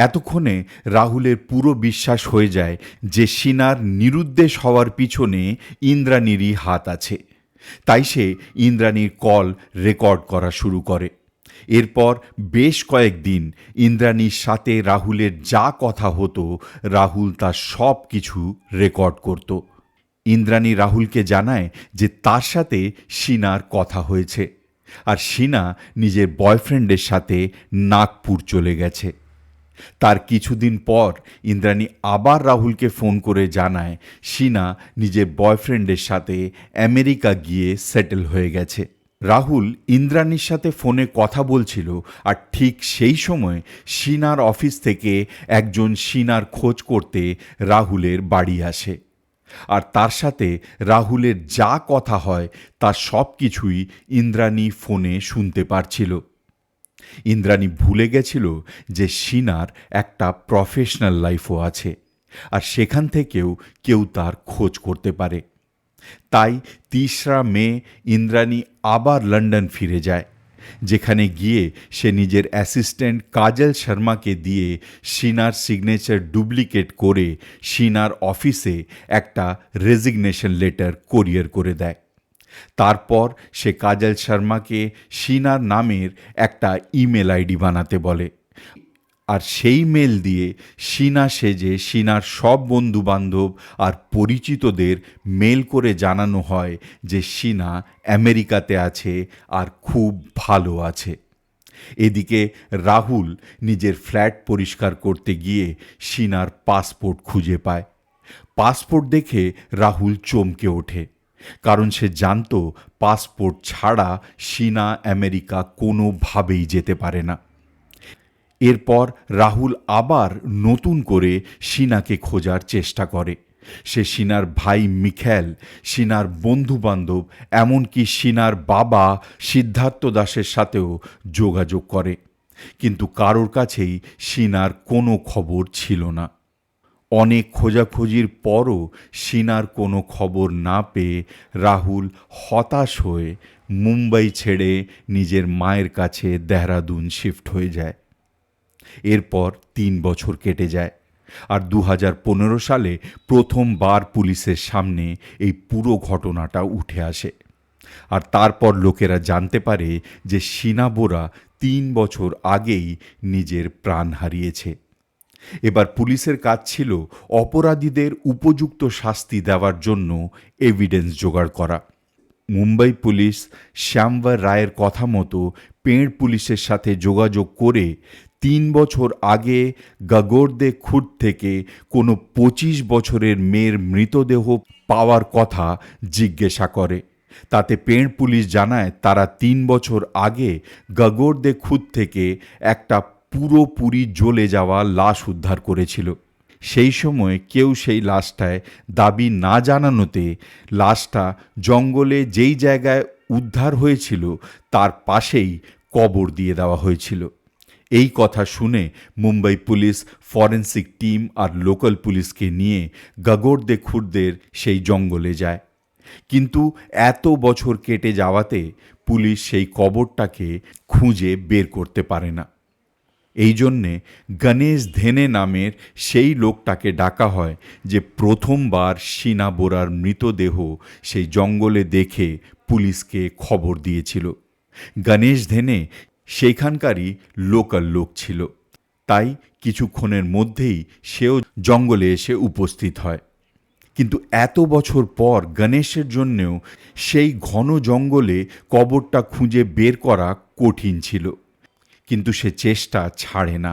এতক্ষণে রাহুলের পুরো বিশ্বাস হয়ে যায় যে শিনার নিরুদ্দেশ হওয়ার পিছনে ইন্দ্রাণীরই হাত আছে। তাই সে ইন্দ্রাণীর কল রেকর্ড করা শুরু করে। এরপর বেশ কয়েকদিন ইন্দ্রাণীর সাথে রাহুলের যা কথা হতো রাহুল তার সব কিছু রেকর্ড করত। ইন্দ্রাণী রাহুলকে জানায় যে তার সাথে শিনার কথা হয়েছে, আর শিনা নিজের বয়ফ্রেন্ডের সাথে নাগপুর চলে গেছে। তার কিছুদিন পর ইন্দ্রাণী আবার রাহুলকে ফোন করে জানায় শিনা নিজের বয়ফ্রেন্ডের সাথে আমেরিকা গিয়ে সেটেল হয়ে গেছে। রাহুল ইন্দ্রাণীর সাথে ফোনে কথা বলছিল, আর ঠিক সেই সময় শিনার অফিস থেকে একজন শিনার খোঁজ করতে রাহুলের বাড়ি আসে। আর তার সাথে রাহুলের যা কথা হয় তার সব কিছুই ইন্দ্রাণী ফোনে শুনতে পারছিল। ইন্দ্রাণী ভুলে গেছিল যে শিনার একটা প্রফেশনাল লাইফও আছে, আর সেখান থেকেও কেউ তার খোঁজ করতে পারে। তাই ৩রা মে ইন্দ্রাণী আবার লন্ডন ফিরে যায়, যেখানে গিয়ে সে নিজের অ্যাসিস্ট্যান্ট কাজল শর্মাকে দিয়ে শিনার সিগনেচার ডুপ্লিকেট করে শিনার অফিসে একটা রেজিগনেশন লেটার কোরিয়ার করে দেয়। তারপর সে কাজল শর্মাকে শিনার নামের একটা ইমেল আইডি বানাতে বলে, আর সেই মেল দিয়ে শিনা সেজে শিনার সব বন্ধুবান্ধব আর পরিচিতদের মেল করে জানানো হয় যে শিনা আমেরিকাতে আছে আর খুব ভালো আছে। এদিকে রাহুল নিজের ফ্ল্যাট পরিষ্কার করতে গিয়ে শিনার পাসপোর্ট খুঁজে পায়। পাসপোর্ট দেখে রাহুল চমকে ওঠে, কারণ সে জানত পাসপোর্ট ছাড়া শিনা আমেরিকা কোনোভাবেই যেতে পারে না। এরপর রাহুল আবার নতুন করে শিনাকে খোঁজার চেষ্টা করে। সে শিনার ভাই মিখেল, শিনার বন্ধুবান্ধব, এমনকি শিনার বাবা সিদ্ধার্থ দাসের সাথেও যোগাযোগ করে, কিন্তু কারোর কাছেই শিনার কোনো খবর ছিল না। অনেক খোঁজাখুঁজির পরও শিনার কোনো খবর না পেয়ে রাহুল হতাশ হয়ে মুম্বাই ছেড়ে নিজের মায়ের কাছে দেহরাদুন শিফট হয়ে যায়। এরপর ৩ বছর কেটে যায়, আর ২০১৫ সালে প্রথমবার পুলিশের সামনে এই পুরো ঘটনাটা উঠে আসে। আর তারপর লোকেরা জানতে পারে যে শিনা বোরা ৩ বছর আগেই নিজের প্রাণ হারিয়েছে। এবার পুলিশের কাজ ছিল অপরাধীদের উপযুক্ত শাস্তি দেওয়ার জন্য এভিডেন্স জোগাড় করা। মুম্বাই পুলিশ শ্যামবর রায়ের কথা মতো পেড় পুলিশের সাথে যোগাযোগ করে ৩ বছর আগে গাগোর্দে খুর্দ থেকে কোনো ২৫ বছরের মেয়ের মৃতদেহ পাওয়ার কথা জিজ্ঞাসা করে। তাতে পেড় পুলিশ জানায় তারা ৩ বছর আগে গাগোর্দে খুর্দ থেকে একটা পুরোপুরি জ্বলে যাওয়া লাশ উদ্ধার করেছিল। সেই সময় কেউ সেই লাশটায় দাবি না জানানোতে লাশটা জঙ্গলে যেই জায়গায় উদ্ধার হয়েছিল তার পাশেই কবর দিয়ে দেওয়া হয়েছিল। এই কথা শুনে মুম্বাই পুলিশ ফরেন্সিক টিম আর লোকাল পুলিশকে নিয়ে গাগোর্দে খুর্দের সেই জঙ্গলে যায়, কিন্তু এত বছর কেটে যাওয়াতে পুলিশ সেই কবরটাকে খুঁজে বের করতে পারে না। এই জন্যে গণেশ ধেনে নামের সেই লোকটাকে ডাকা হয় যে প্রথমবার শিনা বোরার মৃতদেহ সেই জঙ্গলে দেখে পুলিশকে খবর দিয়েছিল। গণেশ ধেনে সেইখানকারই লোকাল লোক ছিল, তাই কিছুক্ষণের মধ্যেই সেও জঙ্গলে এসে উপস্থিত হয়। কিন্তু এত বছর পর গণেশের জন্যেও সেই ঘন জঙ্গলে কবরটা খুঁজে বের করা কঠিন ছিল, কিন্তু সে চেষ্টা ছাড়ে না।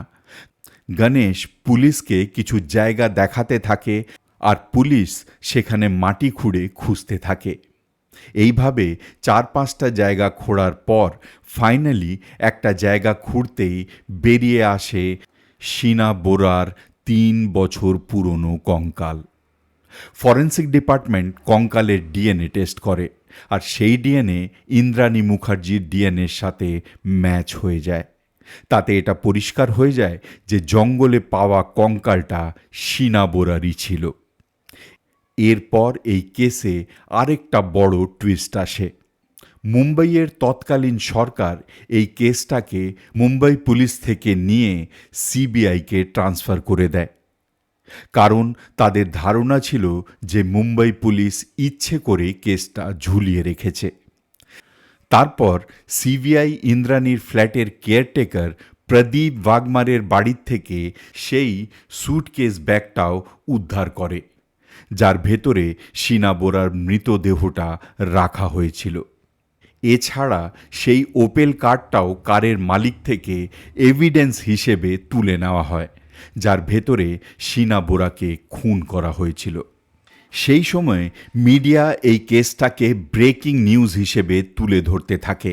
গণেশ পুলিশকে কিছু জায়গা দেখাতে থাকে, আর পুলিশ সেখানে মাটি খুঁড়ে খুঁজতে থাকে। এইভাবে ৪-৫টা জায়গা খোঁড়ার পর ফাইনালি একটা জায়গা খুঁড়তেই বেরিয়ে আসে শিনা বোরার ৩ বছর পুরনো কঙ্কাল। ফরেন্সিক ডিপার্টমেন্ট কঙ্কালের ডিএনএ টেস্ট করে, আর সেই ডিএনএ ইন্দ্রাণী মুখার্জির ডিএনএর সাথে ম্যাচ হয়ে যায়। তাতে এটা পরিষ্কার হয়ে যায় যে জঙ্গলে পাওয়া কঙ্কালটা শিনা বোরারই ছিল। এরপর এই কেসে আরেকটা বড় টুইস্ট আসে। মুম্বাইয়ের তৎকালীন সরকার এই কেসটাকে মুম্বাই পুলিশ থেকে নিয়ে সিবিআইকে ট্রান্সফার করে দেয়, কারণ তাদের ধারণা ছিল যে মুম্বাই পুলিশ ইচ্ছে করে কেসটা ঝুলিয়ে রেখেছে। তারপর সিবিআই ইন্দ্রাণীর ফ্ল্যাটের কেয়ারটেকার প্রদীপ ওয়াগমারের বাড়ির থেকে সেই স্যুটকেস ব্যাগটাও উদ্ধার করে, যার ভেতরে শীনা বোরার মৃতদেহটা রাখা হয়েছিল। এছাড়া সেই ওপেল কারটাও কারের মালিক থেকে এভিডেন্স হিসেবে তুলে নেওয়া হয়, যার ভেতরে শীনা বোরাকে খুন করা হয়েছিল। সেই সময় মিডিয়া এই কেসটাকে ব্রেকিং নিউজ হিসেবে তুলে ধরতে থাকে,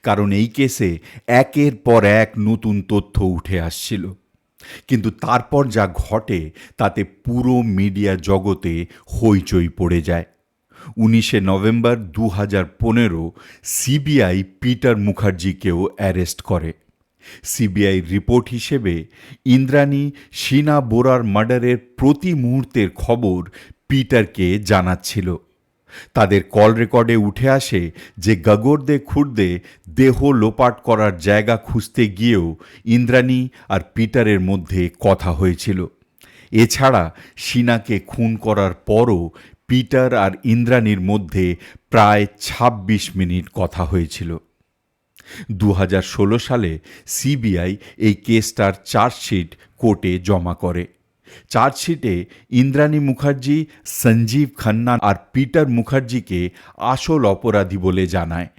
কারণ এই কেসে একের পর এক নতুন তথ্য উঠে আসছিল। কিন্তু তারপর যা ঘটে তাতে পুরো মিডিয়া জগতে হইচই পড়ে যায়। 19শে নভেম্বর 2015 সিবিআই পিটার মুখার্জিকেও অ্যারেস্ট করে। সিবিআই রিপোর্ট হিসেবে ইন্দ্রাণী শীনা বোরার মার্ডারের প্রতি মুহূর্তের খবর পিটারকে জানাচ্ছিল। তাদের কল রেকর্ডে উঠে আসে যে গগরদে খুর্দে দেহ লোপাট করার জায়গা খুঁজতে গিয়েও ইন্দ্রাণী আর পিটারের মধ্যে কথা হয়েছিল। এছাড়া শীনাকে খুন করার পরও পিটার আর ইন্দ্রাণীর মধ্যে প্রায় 26 মিনিট কথা হয়েছিল। 2016 সালে সিবিআই এই কেসটার চার্জশিট কোর্টে জমা করে। চার্জশিটে ইন্দ্রাণী মুখার্জি, সঞ্জীব খান্না আর পিটার মুখার্জিকে আসল অপরাধী বলে জানায়,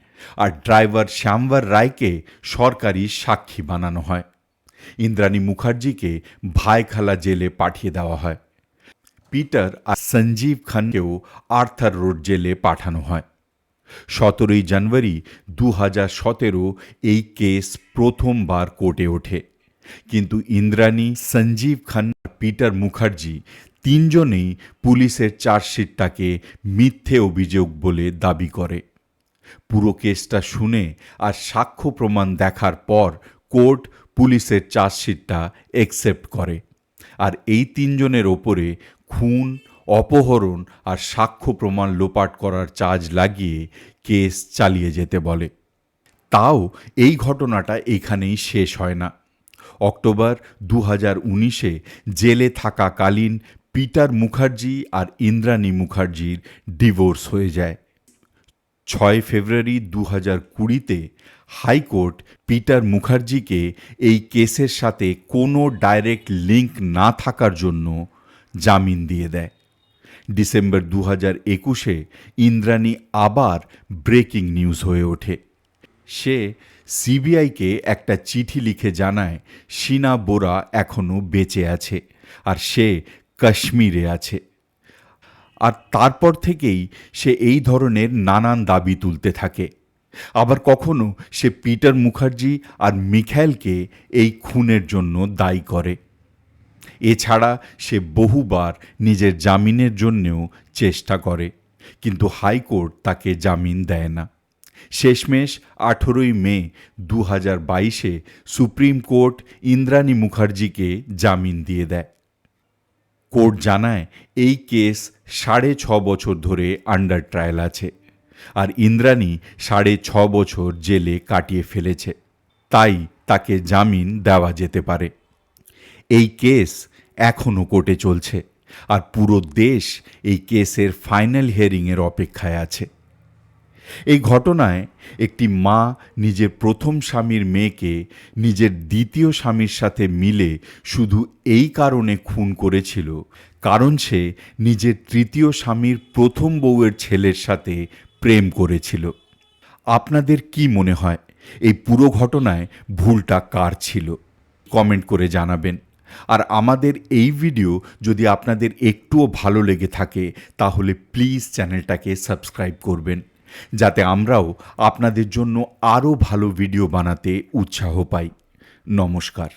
আর ড্রাইভার শ্যামবর রায়কে সরকারি সাক্ষী বানানো হয়। ইন্দ্রাণী মুখার্জিকে ভাইখালা জেলে পাঠিয়ে দেওয়া হয়। পিটার আর সঞ্জীব খানকেও আর্থার রোড জেলে পাঠানো হয়। 17 জানুয়ারি 2017 এই কেস প্রথমবার কোর্টে ওঠে, কিন্তু ইন্দ্রাণী, সঞ্জীব খান্না আর পিটার মুখার্জি তিনজনেই পুলিশের চার্জশিটটাকে মিথ্যে অভিযোগ বলে দাবি করে। পুরো কেসটা শুনে আর সাক্ষ্য প্রমাণ দেখার পর কোর্ট পুলিশের চার্জশিটটা অ্যাকসেপ্ট করে, আর এই তিনজনের ওপরে খুন, অপহরণ আর সাক্ষ্য প্রমাণ লোপাট করার চার্জ লাগিয়ে কেস চালিয়ে যেতে বলে। তাও এই ঘটনাটা এখানেই শেষ হয় না। অক্টোবর 2019-এ জেলে থাকাকালীন পিটার মুখার্জি আর ইন্দ্রাণী মুখার্জির ডিভোর্স হয়ে যায়। 6 ফেব্রুয়ারি 2020-তে হাইকোর্ট পিটার মুখার্জিকে এই কেসের সাথে কোনো ডাইরেক্ট লিঙ্ক না থাকার জন্য জামিন দিয়ে দেয়। ডিসেম্বর 2021-এ ইন্দ্রাণী আবার ব্রেকিং নিউজ হয়ে ওঠে। সে সিবিআইকে একটা চিঠি লিখে জানায় শীনা বোরা এখনও বেঁচে আছে আর সে কাশ্মীরে আছে। আর তারপর থেকেই সে এই ধরনের নানান দাবি তুলতে থাকে। আবার কখনো সে পিটার মুখার্জি আর মিখাইলকে এই খুনের জন্য দায়ী করে। এছাড়া সে বহুবার নিজের জামিনের জন্যেও চেষ্টা করে, কিন্তু হাইকোর্ট তাকে জামিন দেয় না। শেষমেশ 18 মে 2022-এ সুপ্রিম কোর্ট ইন্দ্রাণী মুখার্জিকে জামিন দিয়ে দেয়। কোর্ট জানায় এই কেস 6.5 বছর ধরে আন্ডার ট্রায়াল আছে, আর ইন্দ্রাণী 6.5 বছর জেলে কাটিয়ে ফেলেছে, তাই তাকে জামিন দেওয়া যেতে পারে। এই কেস এখনও কোর্টে চলছে, আর পুরো দেশ এই কেসের ফাইনাল হিয়ারিংয়ের অপেক্ষায় আছে। এই ঘটনায় একটি মা নিজের প্রথম স্বামীর মেয়েকে নিজের দ্বিতীয় স্বামীর সাথে মিলে শুধু এই কারণে খুন করেছিল কারণ সে নিজের তৃতীয় স্বামীর প্রথম বউয়ের ছেলের সাথে প্রেম করেছিল। আপনাদের কি মনে হয় এই পুরো ঘটনায় ভুলটা কার ছিল? কমেন্ট করে জানাবেন। আর আমাদের এই ভিডিও যদি আপনাদের একটুও ভালো লেগে থাকে তাহলে প্লিজ চ্যানেলটাকে সাবস্ক্রাইব করবেন, যাতে আমরাও আপনাদের জন্য আরও ভালো ভিডিও বানাতে উৎসাহ পাই। নমস্কার।